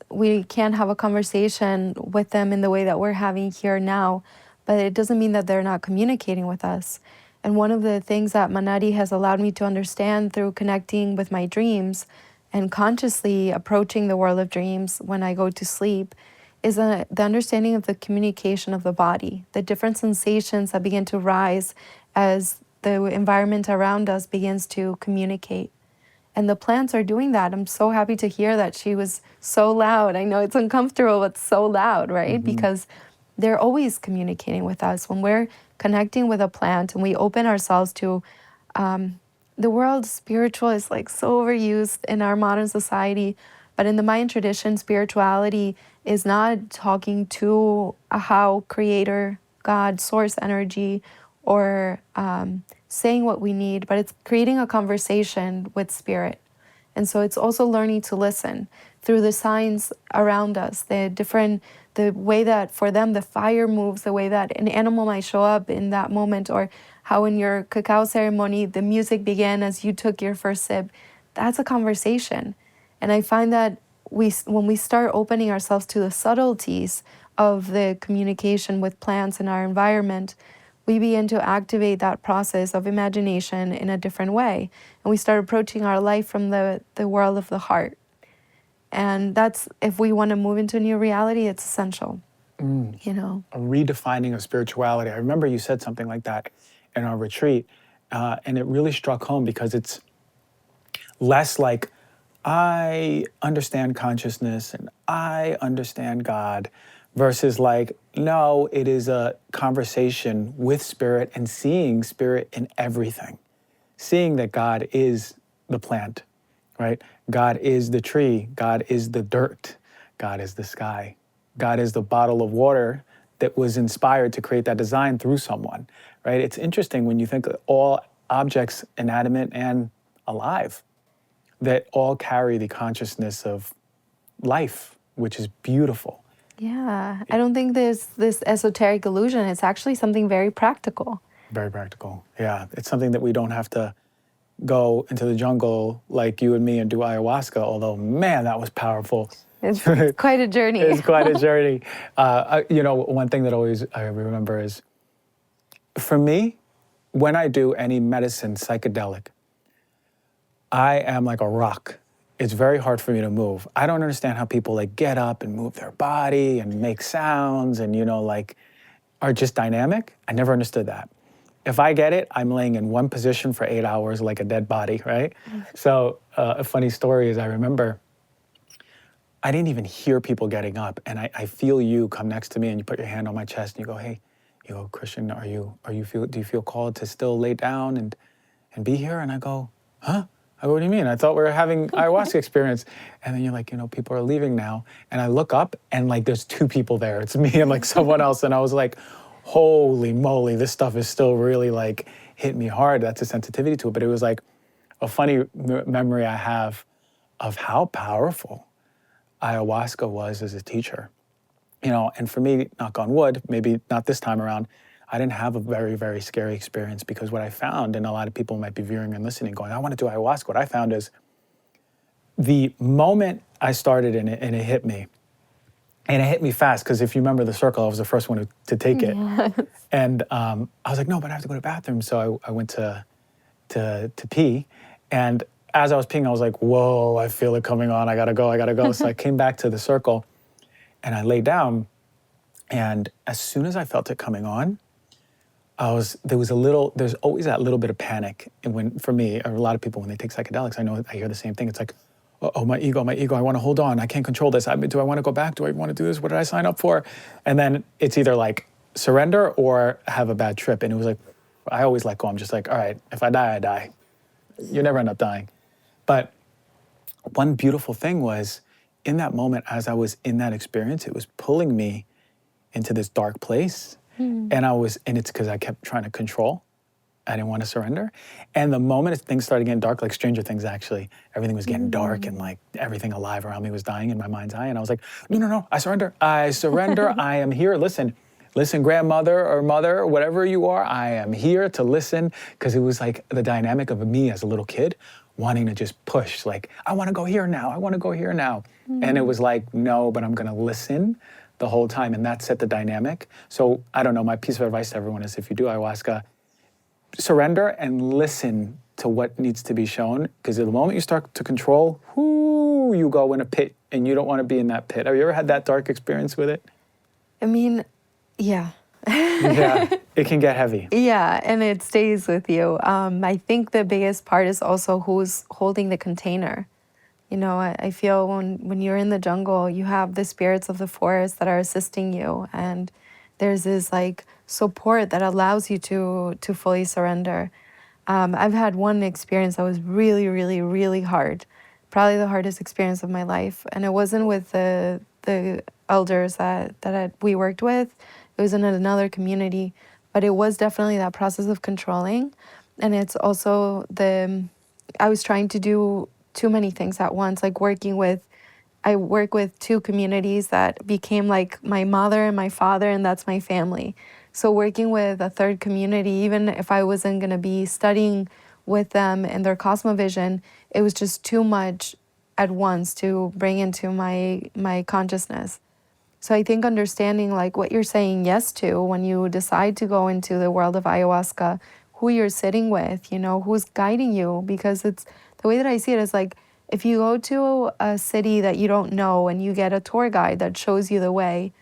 we can't have a conversation with them in the way that we're having here now, but it doesn't mean that they're not communicating with us. And one of the things that Manati has allowed me to understand through connecting with my dreams and consciously approaching the world of dreams when I go to sleep is the understanding of the communication of the body, the different sensations that begin to rise as the environment around us begins to communicate. And the plants are doing that. I'm so happy to hear that she was so loud. I know it's uncomfortable, but so loud, right? Mm-hmm. Because they're always communicating with us. When we're connecting with a plant and we open ourselves to the word spiritual is like so overused in our modern society, but in the Mayan tradition, spirituality is not talking to a how creator, God, source energy, or saying what we need, but it's creating a conversation with spirit. And so it's also learning to listen through the signs around us, the way that for them the fire moves, the way that an animal might show up in that moment, or how in your cacao ceremony the music began as you took your first sip. That's a conversation. And I find that when we start opening ourselves to the subtleties of the communication with plants in our environment, we begin to activate that process of imagination in a different way. And we start approaching our life from the world of the heart. And that's, if we want to move into a new reality, it's essential, you know. A redefining of spirituality. I remember you said something like that in our retreat, and it really struck home because it's less like, I understand consciousness and I understand God, versus like, no, it is a conversation with spirit and seeing spirit in everything. Seeing that God is the plant, right? God is the tree. God is the dirt. God is the sky. God is the bottle of water that was inspired to create that design through someone, right? It's interesting when you think of all objects, inanimate and alive, that all carry the consciousness of life, which is beautiful. Yeah, I don't think there's this esoteric illusion. It's actually something very practical. Very practical. Yeah, it's something that we don't have to go into the jungle like you and me and do ayahuasca, although, man, that was powerful. It's quite a journey. It's quite a journey. You know, one thing that always I remember is, for me, when I do any medicine psychedelic, I am like a rock. It's very hard for me to move. I don't understand how people like get up and move their body and make sounds and, you know, like are just dynamic. I never understood that. If I get it, I'm laying in one position for 8 hours like a dead body, right? So a funny story is I remember I didn't even hear people getting up, and I feel you come next to me and you put your hand on my chest and you go, hey, you go, Christian, do you feel called to still lay down and be here? And I go, huh? I go, what do you mean? I thought we were having ayahuasca experience. And then you're like, you know, people are leaving now. And I look up and like there's two people there. It's me and like someone else. And I was like, holy moly, this stuff is still really like hit me hard. That's a sensitivity to it. But it was like a funny memory I have of how powerful ayahuasca was as a teacher. You know, and for me, knock on wood, maybe not this time around, I didn't have a very, very scary experience, because what I found, and a lot of people might be viewing and listening going, I want to do ayahuasca. What I found is the moment I started in it and it hit me, and it hit me fast, because if you remember the circle, I was the first one to take it. Yes. And I was like, no, but I have to go to the bathroom. So I went to pee. And as I was peeing, I was like, whoa, I feel it coming on. I gotta go. So I came back to the circle and I laid down. And as soon as I felt it coming on, there's always that little bit of panic. And for me, or a lot of people, when they take psychedelics, I hear the same thing. It's like, oh, my ego, I want to hold on. I can't control this. Do I want to go back? Do I want to do this? What did I sign up for? And then it's either like surrender or have a bad trip. And it was like, I always let go. I'm just like, all right, if I die, I die. You never end up dying. But one beautiful thing was, in that moment, as I was in that experience, it was pulling me into this dark place. And it's because I kept trying to control. I didn't want to surrender. And the moment things started getting dark, like Stranger Things actually, everything was getting dark and like everything alive around me was dying in my mind's eye. And I was like, no, I surrender. I am here. Listen, grandmother or mother, or whatever you are, I am here to listen. Because it was like the dynamic of me as a little kid wanting to just push, like, I want to go here now. And it was like, no, but I'm going to listen the whole time. And that set the dynamic. So I don't know, my piece of advice to everyone is, if you do ayahuasca, surrender and listen to what needs to be shown. Because the moment you start to control, you go in a pit and you don't want to be in that pit. Have you ever had that dark experience with it? I mean, yeah. Yeah, it can get heavy. Yeah, and it stays with you. I think the biggest part is also who's holding the container. You know, I feel when you're in the jungle, you have the spirits of the forest that are assisting you, and there's this like support that allows you to fully surrender. I've had one experience that was really, really, really hard, probably the hardest experience of my life, and it wasn't with the elders we worked with. It was in another community, but it was definitely that process of controlling, and it's also I was trying to do too many things at once, like I work with two communities that became like my mother and my father, and that's my family. So working with a third community, even if I wasn't going to be studying with them and their cosmovision, it was just too much at once to bring into my consciousness. So I think understanding like what you're saying yes to when you decide to go into the world of ayahuasca, who you're sitting with, who's guiding you, because it's the way that I see it is like if you go to a city that you don't know and you get a tour guide that shows you the way,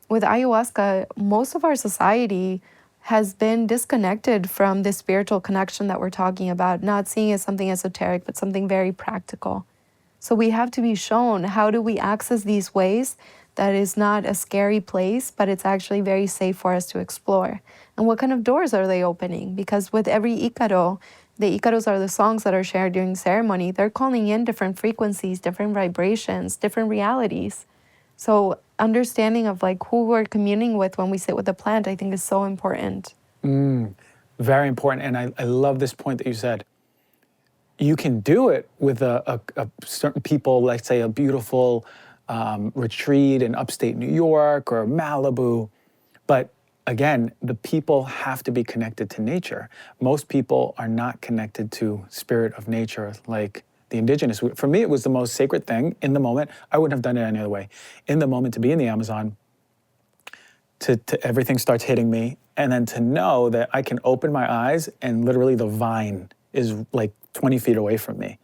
with ayahuasca, most of our society has been disconnected from the spiritual connection that we're talking about, not seeing it as something esoteric, but something very practical. So we have to be shown how do we access these ways that is not a scary place, but it's actually very safe for us to explore. And what kind of doors are they opening? Because with every Icaro, the Icaros are the songs that are shared during ceremony. They're calling in different frequencies, different vibrations, different realities. So understanding of like who we're communing with when we sit with the plant, I think is so important. Very important. And I love this point that you said. You can do it with a certain people, like say a beautiful retreat in upstate New York or Malibu. But again, the people have to be connected to nature. Most people are not connected to spirit of nature like the indigenous. For me, it was the most sacred thing in the moment. I wouldn't have done it any other way. In the moment to be in the Amazon, to everything starts hitting me, and then to know that I can open my eyes and literally the vine is like 20 feet away from me.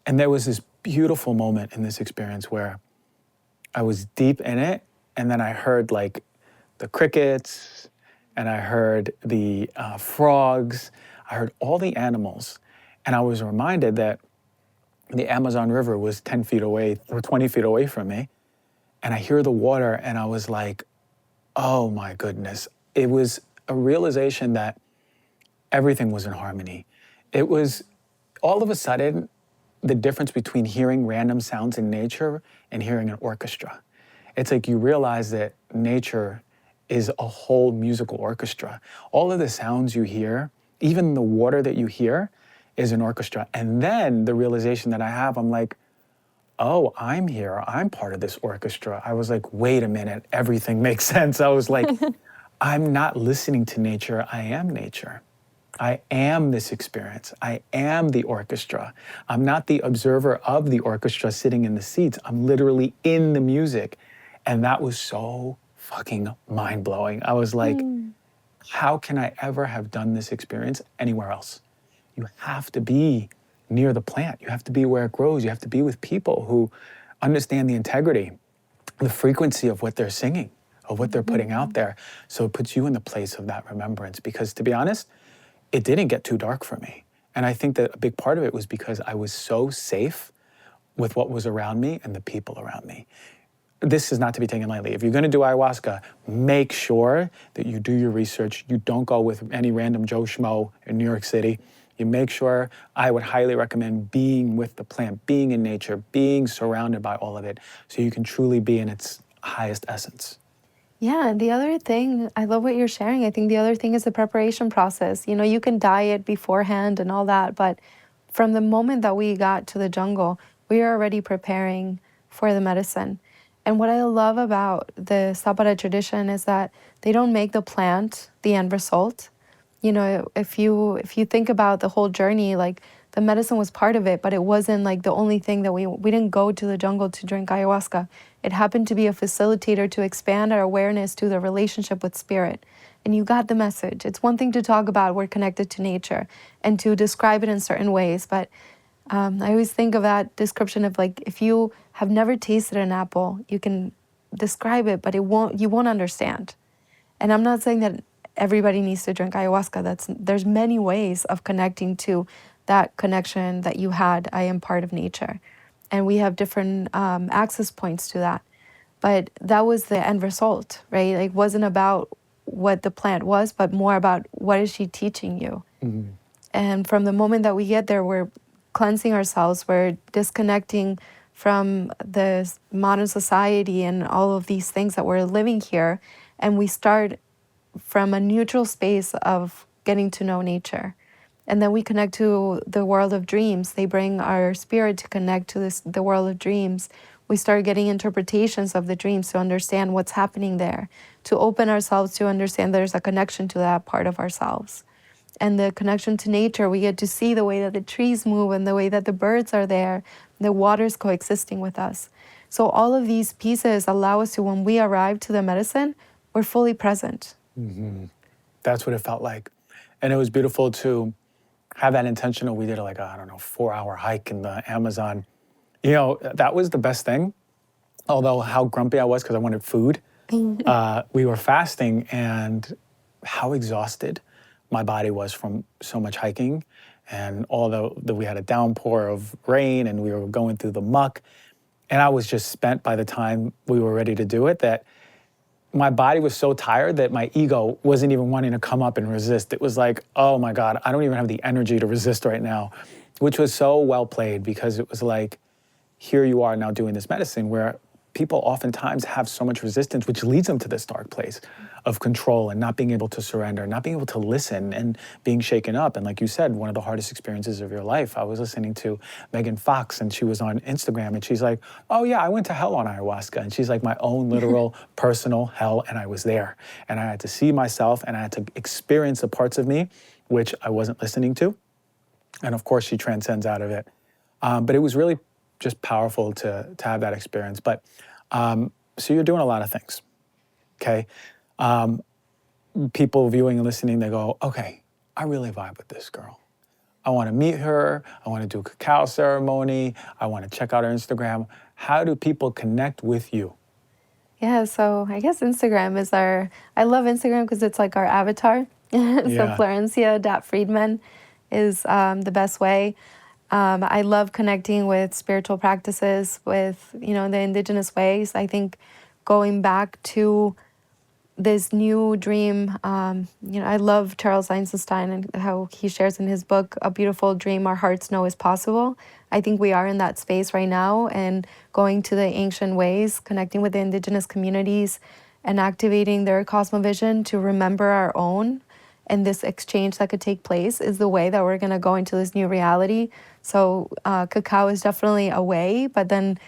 And there was this beautiful moment in this experience where I was deep in it, and then I heard like the crickets, and I heard the frogs, I heard all the animals, and I was reminded that the Amazon River was 10 feet away or 20 feet away from me, and I hear the water, and I was like, oh my goodness. It was a realization that everything was in harmony. It was all of a sudden the difference between hearing random sounds in nature and hearing an orchestra. It's like you realize that nature is a whole musical orchestra. All of the sounds you hear, even the water that you hear, is an orchestra. And then the realization that I have, I'm like, oh, I'm here. I'm part of this orchestra. I was like, wait a minute, everything makes sense. I was like, I'm not listening to nature. I am nature. I am this experience. I am the orchestra. I'm not the observer of the orchestra sitting in the seats. I'm literally in the music. And that was so fucking mind-blowing. I was like, how can I ever have done this experience anywhere else? You have to be near the plant. You have to be where it grows. You have to be with people who understand the integrity, the frequency of what they're singing, of what they're putting out there. So it puts you in the place of that remembrance. Because to be honest, it didn't get too dark for me. And I think that a big part of it was because I was so safe with what was around me and the people around me. This is not to be taken lightly. If you're going to do ayahuasca, make sure that you do your research. You don't go with any random Joe Schmo in New York City. You make sure, I would highly recommend being with the plant, being in nature, being surrounded by all of it, so you can truly be in its highest essence. Yeah, and the other thing, I love what you're sharing. I think the other thing is the preparation process. You can diet beforehand and all that, but from the moment that we got to the jungle, we are already preparing for the medicine. And what I love about the Sapara tradition is that they don't make the plant the end result. If you think about the whole journey, like the medicine was part of it, but it wasn't like the only thing that we didn't go to the jungle to drink ayahuasca. It happened to be a facilitator to expand our awareness to the relationship with spirit. And you got the message. It's one thing to talk about we're connected to nature and to describe it in certain ways, but I always think of that description of like if you have never tasted an apple, you can describe it, but you won't understand. And I'm not saying that everybody needs to drink ayahuasca. There's many ways of connecting to that connection that you had. I am part of nature, and we have different access points to that. But that was the end result, right? Like, it wasn't about what the plant was, but more about what is she teaching you. And from the moment that we get there, we're cleansing ourselves, we're disconnecting from the modern society and all of these things that we're living here, and we start from a neutral space of getting to know nature. And then we connect to the world of dreams. They bring our spirit to connect to the world of dreams. We start getting interpretations of the dreams to understand what's happening there, to open ourselves to understand there's a connection to that part of ourselves. And the connection to nature, we get to see the way that the trees move and the way that the birds are there, the water's coexisting with us. So all of these pieces allow us to, when we arrive to the medicine, we're fully present. That's what it felt like. And it was beautiful to have that intentional. We did a 4-hour hike in the Amazon. You know, that was the best thing. Although how grumpy I was because I wanted food. We were fasting, and how exhausted my body was from so much hiking. And although we had a downpour of rain and we were going through the muck, and I was just spent by the time we were ready to do it, that my body was so tired that my ego wasn't even wanting to come up and resist. It was like, oh my God, I don't even have the energy to resist right now, which was so well played, because it was like, here you are now doing this medicine where people oftentimes have so much resistance, which leads them to this dark place of control and not being able to surrender, not being able to listen and being shaken up. And like you said, one of the hardest experiences of your life. I was listening to Megan Fox, and she was on Instagram, and she's like, oh yeah, I went to hell on ayahuasca. And she's like, my own literal personal hell, and I was there. And I had to see myself, and I had to experience the parts of me which I wasn't listening to. And of course, she transcends out of it. But it was really just powerful to have that experience. But so you're doing a lot of things, okay? People viewing and listening, they go, okay, I really vibe with this girl. I want to meet her. I want to do a cacao ceremony. I want to check out her Instagram. How do people connect with you? Yeah, so I guess Instagram is I love Instagram because it's like our avatar. So Florencia.Fridman is the best way. I love connecting with spiritual practices, with, the indigenous ways. I think going back to this new dream, I love Charles Einstein and how he shares in his book, A Beautiful Dream Our Hearts Know Is Possible. I think we are in that space right now, and going to the ancient ways, connecting with the indigenous communities and activating their cosmovision to remember our own. And this exchange that could take place is the way that we're going to go into this new reality. So cacao is definitely a way, but then,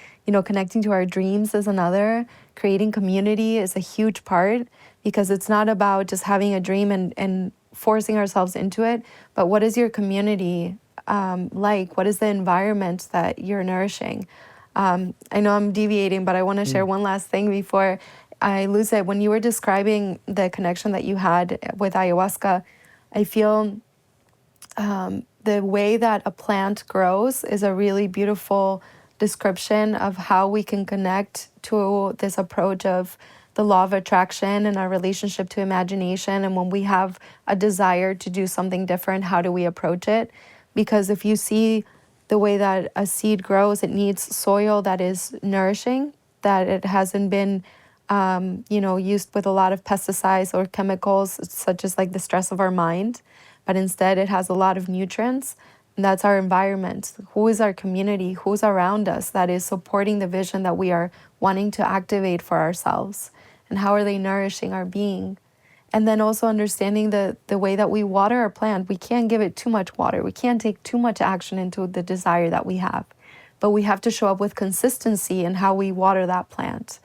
connecting to our dreams is another. Creating community is a huge part, because it's not about just having a dream and forcing ourselves into it, but what is your community like? What is the environment that you're nourishing? I know I'm deviating, but I want to share one last thing before I lose it. When you were describing the connection that you had with ayahuasca, I feel the way that a plant grows is a really beautiful description of how we can connect to this approach of the law of attraction and our relationship to imagination. And when we have a desire to do something different, how do we approach it? Because if you see the way that a seed grows, it needs soil that is nourishing, that it hasn't been used with a lot of pesticides or chemicals, such as like the stress of our mind, but instead it has a lot of nutrients. And that's our environment. Who is our community? Who's around us that is supporting the vision that we are wanting to activate for ourselves? And how are they nourishing our being? And then also understanding the way that we water our plant. We can't give it too much water. We can't take too much action into the desire that we have. But we have to show up with consistency in how we water that plant.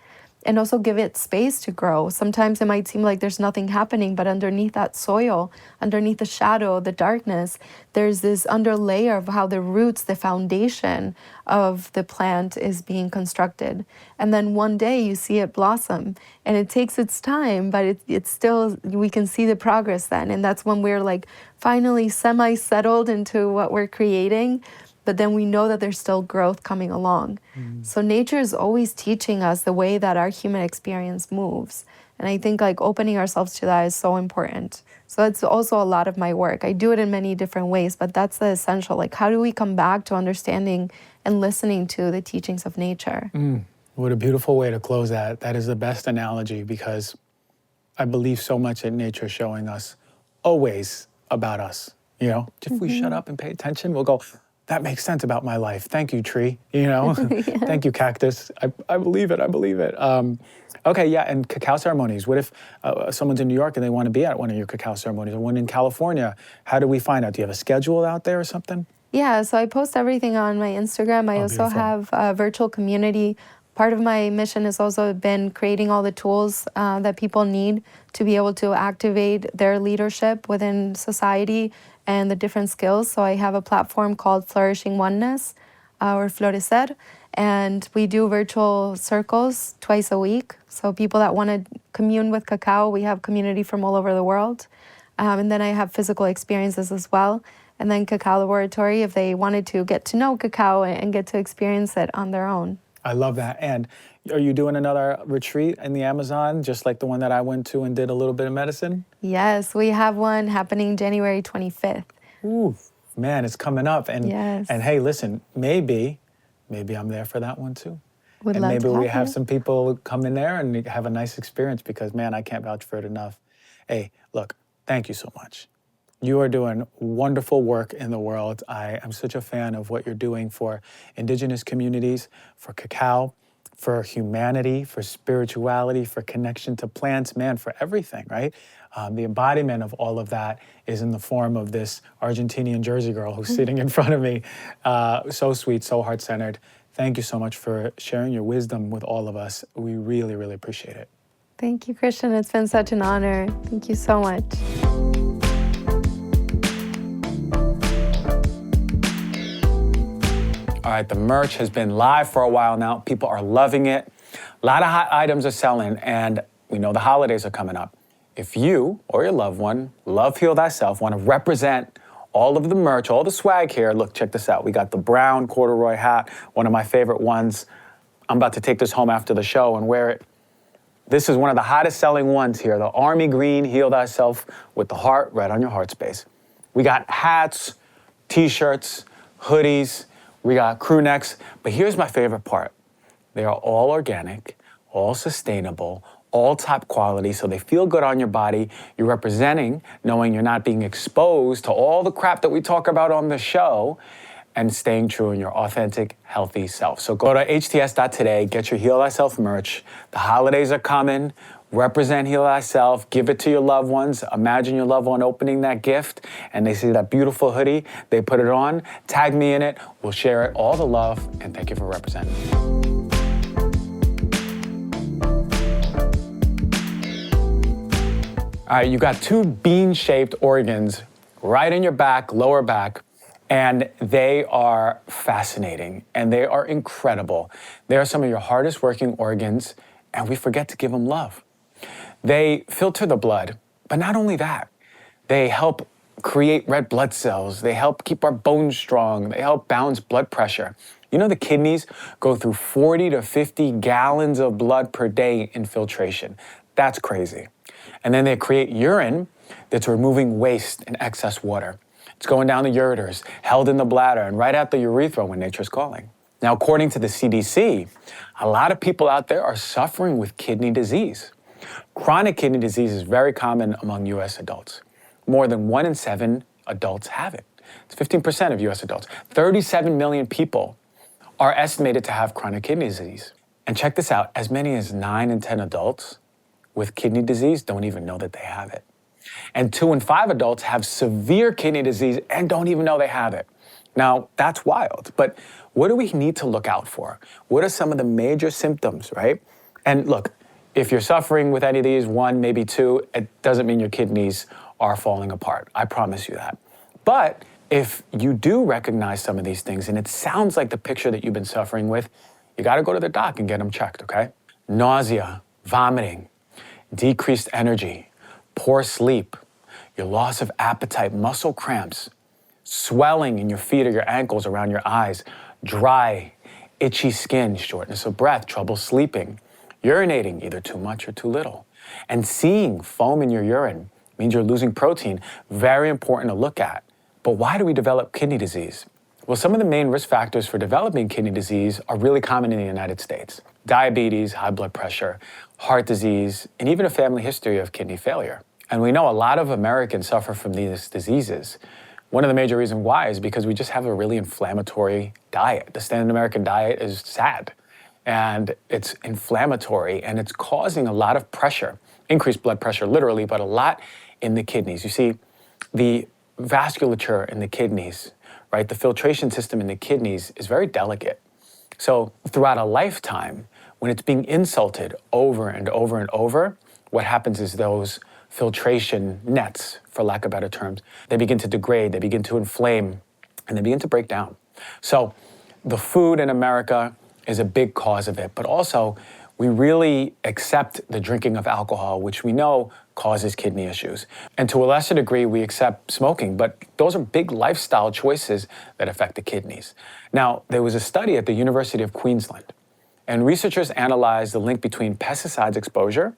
And also give it space to grow. Sometimes it might seem like there's nothing happening, but underneath that soil, underneath the shadow, the darkness, there's this underlayer of how the roots, the foundation of the plant is being constructed. And then one day you see it blossom, and it takes its time, but it's still, we can see the progress then. And that's when we're like finally semi-settled into what we're creating. But then we know that there's still growth coming along. So nature is always teaching us the way that our human experience moves. And I think like opening ourselves to that is so important. So that's also a lot of my work. I do it in many different ways, but that's the essential. Like, how do we come back to understanding and listening to the teachings of nature? What a beautiful way to close that. That is the best analogy, because I believe so much in nature showing us always about us. You know, if we shut up and pay attention, we'll go, that makes sense about my life. Thank you, tree. You know, thank you, cactus. I believe it. I believe it. Okay, yeah, and cacao ceremonies. What if someone's in New York and they want to be at one of your cacao ceremonies, or one in California? How do we find out? Do you have a schedule out there or something? Yeah, so I post everything on my Instagram. I also Beautiful. have a virtual community. Part of my mission has also been creating all the tools that people need to be able to activate their leadership within society and the different skills. So I have a platform called Flourishing Oneness, or Florecer, and we do virtual circles twice a week. So people that want to commune with cacao, we have community from all over the world. And then I have physical experiences as well. And then Cacao Laboratory, if they wanted to get to know cacao and get to experience it on their own. I love that. And are you doing another retreat in the Amazon, just like the one that I went to and did a little bit of medicine? Yes, we have one happening January 25th. Ooh, man, it's coming up. And Yes. and hey, listen, maybe I'm there for that one too. Would And love maybe to we have have you. some people come in there and have a nice experience, because man, I can't vouch for it enough. Hey, look, thank you so much. You are doing wonderful work in the world. I am such a fan of what you're doing for Indigenous communities, for cacao, for humanity, for spirituality, for connection to plants, man, for everything, right? The embodiment of all of that is in the form of this Argentinian Jersey girl who's sitting in front of me. So sweet, so heart-centered. Thank you so much for sharing your wisdom with all of us. We really, really appreciate it. Thank you, Christian. It's been such an honor. Thank you so much. All right, the merch has been live for a while now. People are loving it. A lot of hot items are selling, and we know the holidays are coming up. If you or your loved one, love Heal Thyself, want to represent all of the merch, all the swag here, look, check this out. We got the brown corduroy hat, one of my favorite ones. I'm about to take this home after the show and wear it. This is one of the hottest selling ones here, the army green Heal Thyself with the heart right on your heart space. We got hats, t-shirts, hoodies, we got crew necks, but here's my favorite part. They are all organic, all sustainable, all top quality, so they feel good on your body. You're representing, knowing you're not being exposed to all the crap that we talk about on the show, and staying true in your authentic, healthy self. So go to hts.today, get your Heal Thyself merch. The holidays are coming. Represent Heal Thyself, give it to your loved ones. Imagine your loved one opening that gift and they see that beautiful hoodie, they put it on, tag me in it, we'll share it. All the love, and thank you for representing. All right, you got two bean-shaped organs right in your back, lower back, and they are fascinating and they are incredible. They are some of your hardest working organs, and we forget to give them love. They filter the blood, but not only that, they help create red blood cells, they help keep our bones strong, they help balance blood pressure. You know, the kidneys go through 40 to 50 gallons of blood per day in filtration. That's crazy. And then they create urine that's removing waste and excess water. It's going down the ureters, held in the bladder, and right out the urethra when nature's calling. Now, according to the CDC, a lot of people out there are suffering with kidney disease. Chronic kidney disease is very common among US adults. More than 1 in 7 adults have it. It's 15% of US adults. 37 million people are estimated to have chronic kidney disease. And check this out, as many as 9 in 10 adults with kidney disease don't even know that they have it. And 2 in 5 adults have severe kidney disease and don't even know they have it. Now, that's wild, but what do we need to look out for? What are some of the major symptoms, right? And look, if you're suffering with any of these, 1, maybe 2, it doesn't mean your kidneys are falling apart. I promise you that. But if you do recognize some of these things, and it sounds like the picture that you've been suffering with, you gotta go to the doc and get them checked, okay? Nausea, vomiting, decreased energy, poor sleep, your loss of appetite, muscle cramps, swelling in your feet or your ankles around your eyes, dry, itchy skin, shortness of breath, trouble sleeping, urinating either too much or too little, and seeing foam in your urine means you're losing protein. Very important to look at. But why do we develop kidney disease? Well, some of the main risk factors for developing kidney disease are really common in the United States. diabetes, high blood pressure, heart disease, and even a family history of kidney failure. And we know a lot of Americans suffer from these diseases. One of the major reasons why is because we just have a really inflammatory diet. The standard American diet is sad, and it's inflammatory, and it's causing a lot of pressure, increased blood pressure literally, but a lot in the kidneys. You see, the vasculature in the kidneys, right, the filtration system in the kidneys is very delicate. So throughout a lifetime, when it's being insulted over and over and over, what happens is those filtration nets, for lack of better terms, they begin to degrade, they begin to inflame, and they begin to break down. So the food in America is a big cause of it, but also we really accept the drinking of alcohol, which we know causes kidney issues. And to a lesser degree, we accept smoking, but those are big lifestyle choices that affect the kidneys. Now, there was a study at the University of Queensland, and researchers analyzed the link between pesticides exposure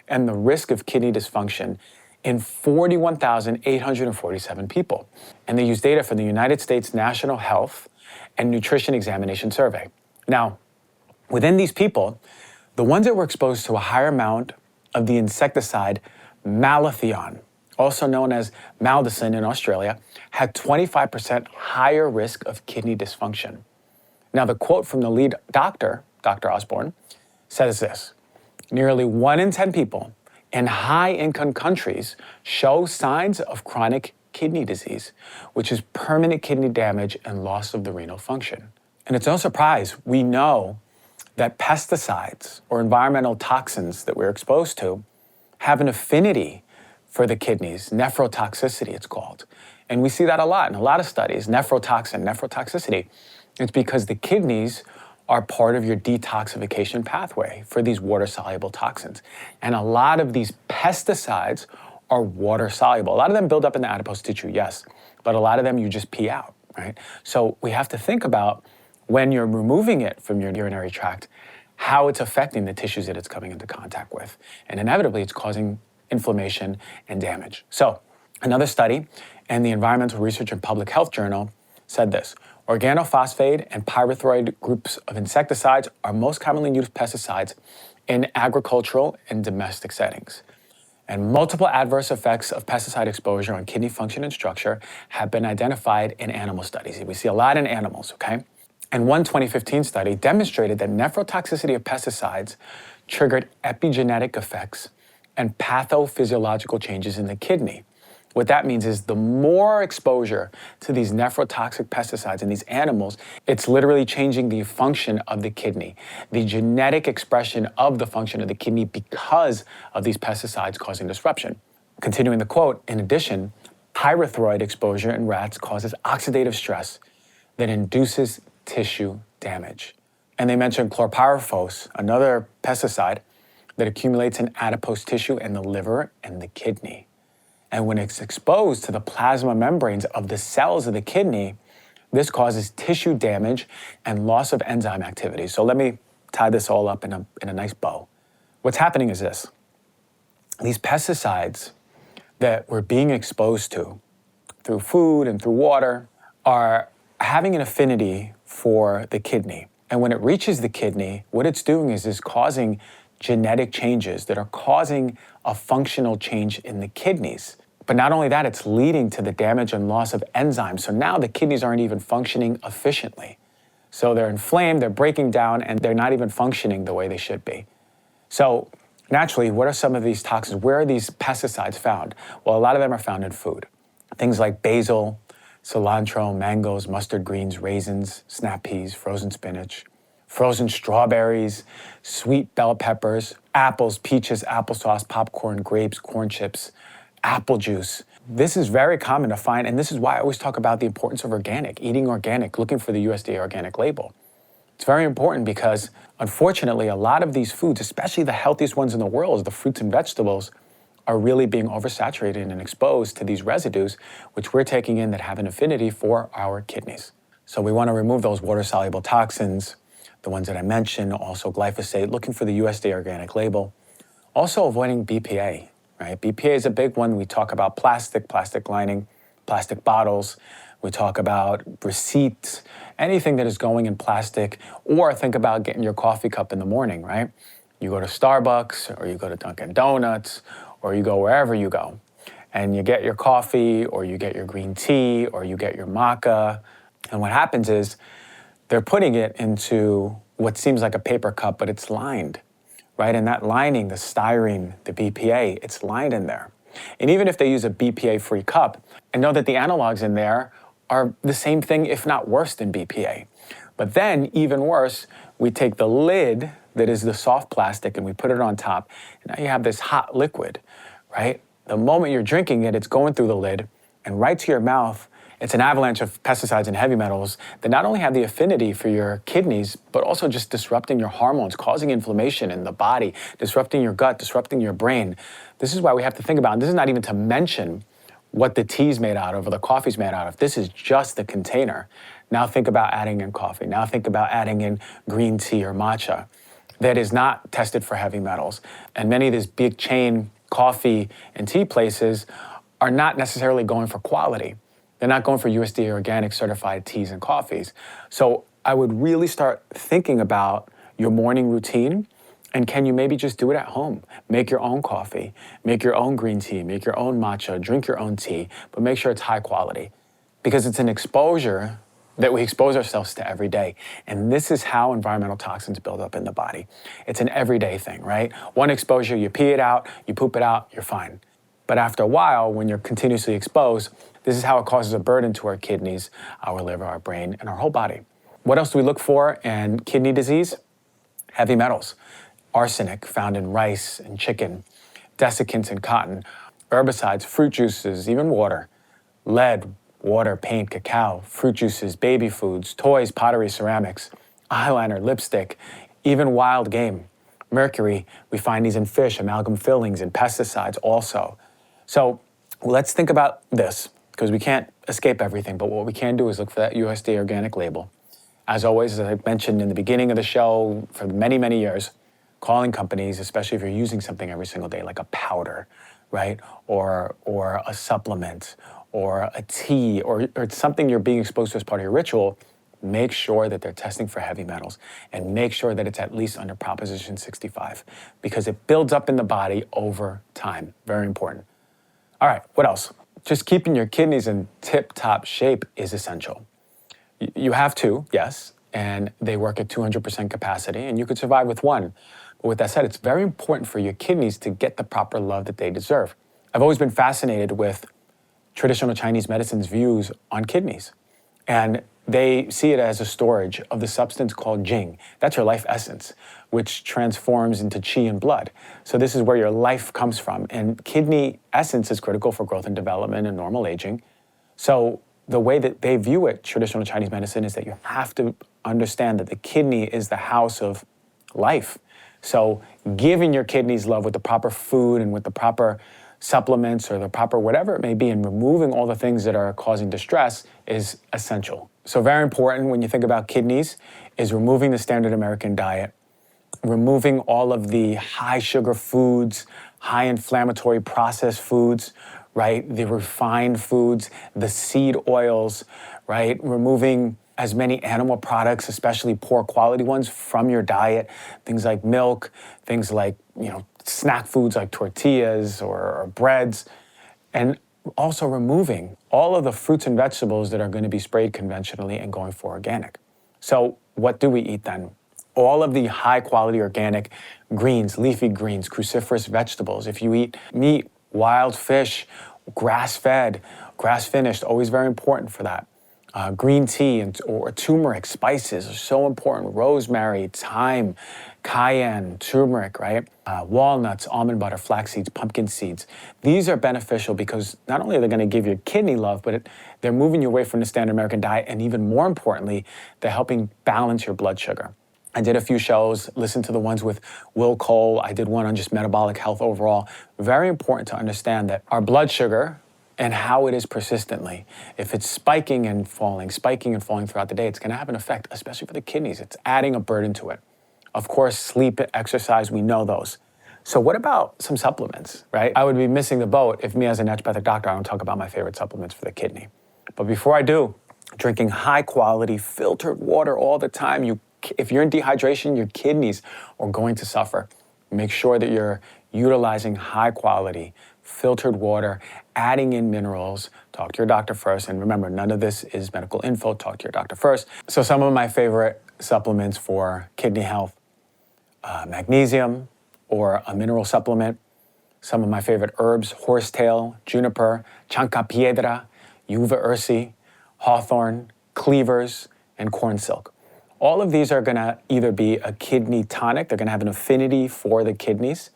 and the risk of kidney dysfunction in 41,847 people. And they used data from the United States National Health and Nutrition Examination Survey. Now, within these people, the ones that were exposed to a higher amount of the insecticide malathion, also known as maldacin in Australia, had 25% higher risk of kidney dysfunction. Now, the quote from the lead doctor, Dr. Osborne, says this: nearly 1 in 10 people in high-income countries show signs of chronic kidney disease, which is permanent kidney damage and loss of the renal function. And it's no surprise, we know that pesticides or environmental toxins that we're exposed to have an affinity for the kidneys, nephrotoxicity it's called. And we see that a lot in a lot of studies, nephrotoxicity. It's because the kidneys are part of your detoxification pathway for these water-soluble toxins. And a lot of these pesticides are water-soluble. A lot of them build up in the adipose tissue, yes, but a lot of them you just pee out, right? So we have to think about when you're removing it from your urinary tract, how it's affecting the tissues that it's coming into contact with. And inevitably, it's causing inflammation and damage. So another study in the Environmental Research and Public Health Journal said this: organophosphate and pyrethroid groups of insecticides are most commonly used pesticides in agricultural and domestic settings. And multiple adverse effects of pesticide exposure on kidney function and structure have been identified in animal studies. We see a lot in animals, okay? And one 2015 study demonstrated that nephrotoxicity of pesticides triggered epigenetic effects and pathophysiological changes in the kidney. What that means is the more exposure to these nephrotoxic pesticides in these animals, it's literally changing the function of the kidney, the genetic expression of the function of the kidney because of these pesticides causing disruption. Continuing the quote, in addition, pyrethroid exposure in rats causes oxidative stress that induces tissue damage. And they mentioned chlorpyrifos, another pesticide that accumulates in adipose tissue in the liver and the kidney. And when it's exposed to the plasma membranes of the cells of the kidney, this causes tissue damage and loss of enzyme activity. So let me tie this all up in a nice bow. What's happening is this: these pesticides that we're being exposed to through food and through water are having an affinity for the kidney. And when it reaches the kidney, what it's doing is causing genetic changes that are causing a functional change in the kidneys. But not only that, it's leading to the damage and loss of enzymes. So now the kidneys aren't even functioning efficiently. So they're inflamed, they're breaking down, and they're not even functioning the way they should be. So naturally, what are some of these toxins? Where are these pesticides found? Well, a lot of them are found in food. Things like basil, cilantro, mangoes, mustard greens, raisins, snap peas, frozen spinach, frozen strawberries, sweet bell peppers, apples, peaches, applesauce, popcorn, grapes, corn chips, apple juice. This is very common to find, and this is why I always talk about the importance of organic, eating organic, looking for the USDA organic label. It's very important because, unfortunately, a lot of these foods, especially the healthiest ones in the world, the fruits and vegetables, are really being oversaturated and exposed to these residues, which we're taking in that have an affinity for our kidneys. So we want to remove those water-soluble toxins, the ones that I mentioned, also glyphosate, looking for the USDA organic label. Also avoiding BPA, right? BPA is a big one. We talk about plastic lining, plastic bottles, We talk about receipts, anything that is going in plastic, or think about getting your coffee cup in the morning, right? You go to Starbucks, or you go to Dunkin' Donuts, or you go wherever you go, and you get your coffee, or you get your green tea, or you get your maca. And what happens is they're putting it into what seems like a paper cup, but it's lined, right? And that lining, the styrene, the BPA, it's lined in there. And even if they use a BPA-free cup, I know that the analogs in there are the same thing, if not worse than BPA. But then, even worse, we take the lid that is the soft plastic and we put it on top, and now you have this hot liquid, right? The moment you're drinking it, it's going through the lid and right to your mouth. It's an avalanche of pesticides and heavy metals that not only have the affinity for your kidneys, but also just disrupting your hormones, causing inflammation in the body, disrupting your gut, disrupting your brain. This is why we have to think about, and this is not even to mention what the tea's made out of or the coffee's made out of. This is just the container. Now think about adding in coffee. Now think about adding in green tea or matcha that is not tested for heavy metals. And many of these big chain coffee and tea places are not necessarily going for quality. They're not going for USDA organic certified teas and coffees. So I would really start thinking about your morning routine, and can you maybe just do it at home? Make your own coffee, make your own green tea, make your own matcha, drink your own tea, but make sure it's high quality, because it's an exposure that we expose ourselves to every day. And this is how environmental toxins build up in the body. It's an everyday thing, right? One exposure, you pee it out, you poop it out, you're fine. But after a while, when you're continuously exposed, this is how it causes a burden to our kidneys, our liver, our brain, and our whole body. What else do we look for in kidney disease? Heavy metals. Arsenic, found in rice and chicken. Desiccants in cotton. Herbicides, fruit juices, even water. Lead, water, paint, cacao, fruit juices, baby foods, toys, pottery, ceramics, eyeliner, lipstick, even wild game. Mercury, we find these in fish, amalgam fillings, and pesticides also. So let's think about this, because we can't escape everything, but what we can do is look for that USDA organic label. As always, as I mentioned in the beginning of the show, for many, many years, calling companies, especially if you're using something every single day, like a powder, right? Or a supplement, or a tea, or it's something you're being exposed to as part of your ritual, make sure that they're testing for heavy metals, and make sure that it's at least under Proposition 65, because it builds up in the body over time. Very important. All right, what else? Just keeping your kidneys in tip-top shape is essential. You have two, yes, and they work at 200% capacity, and you could survive with one. But with that said, it's very important for your kidneys to get the proper love that they deserve. I've always been fascinated with traditional Chinese medicine's views on kidneys. And they see it as a storage of the substance called Jing. That's your life essence, which transforms into qi and blood. So this is where your life comes from. And kidney essence is critical for growth and development and normal aging. So the way that they view it, traditional Chinese medicine, is that you have to understand that the kidney is the house of life. So giving your kidneys love with the proper food and with the proper supplements or the proper whatever it may be, and removing all the things that are causing distress is essential. So very important when you think about kidneys is removing the standard American diet, removing all of the high sugar foods, high inflammatory processed foods, right? The refined foods, the seed oils, right? Removing as many animal products, especially poor quality ones, from your diet. Things like milk, things like, snack foods like tortillas or breads, and also removing all of the fruits and vegetables that are going to be sprayed conventionally and going for organic. So what do we eat then? All of the high quality organic greens, leafy greens, cruciferous vegetables. If you eat meat, wild fish, grass-fed, grass-finished, always very important for that. Green tea or turmeric, spices are so important. Rosemary, thyme, cayenne, turmeric, right? Walnuts, almond butter, flax seeds, pumpkin seeds. These are beneficial because not only are they going to give your kidney love, but they're moving you away from the standard American diet, and even more importantly, they're helping balance your blood sugar. I did a few shows, listened to the ones with Will Cole. I did one on just metabolic health overall. Very important to understand that our blood sugar and how it is persistently. If it's spiking and falling throughout the day, it's going to have an effect, especially for the kidneys. It's adding a burden to it. Of course, sleep, exercise, we know those. So what about some supplements, right? I would be missing the boat if me as a naturopathic doctor, I don't talk about my favorite supplements for the kidney. But before I do, drinking high quality filtered water all the time. If you're in dehydration, your kidneys are going to suffer. Make sure that you're utilizing high quality filtered water, adding in minerals. Talk to your doctor first. And remember, none of this is medical info. Talk to your doctor first. So some of my favorite supplements for kidney health, magnesium or a mineral supplement. Some of my favorite herbs, horsetail, juniper, chancapiedra, uva ursi, hawthorn, cleavers, and corn silk. All of these are gonna either be a kidney tonic, they're gonna have an affinity for the kidneys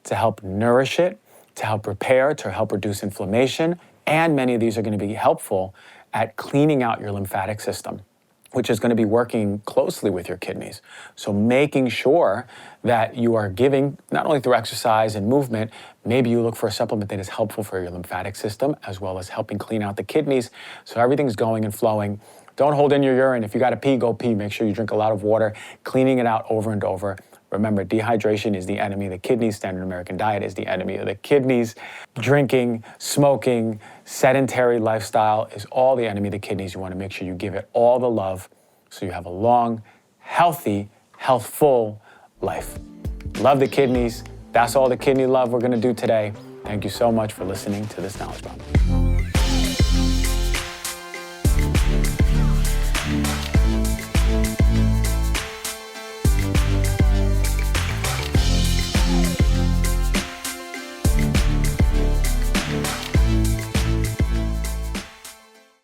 to help nourish it, to help repair, to help reduce inflammation, and many of these are gonna be helpful at cleaning out your lymphatic system, which is gonna be working closely with your kidneys. So making sure that you are giving, not only through exercise and movement, maybe you look for a supplement that is helpful for your lymphatic system, as well as helping clean out the kidneys, so everything's going and flowing. Don't hold in your urine. If you gotta pee, go pee. Make sure you drink a lot of water, cleaning it out over and over. Remember, dehydration is the enemy of the kidneys. Standard American diet is the enemy of the kidneys. Drinking, smoking, sedentary lifestyle is all the enemy of the kidneys. You wanna make sure you give it all the love so you have a long, healthy, healthful life. Love the kidneys. That's all the kidney love we're gonna do today. Thank you so much for listening to this Knowledge Bomb.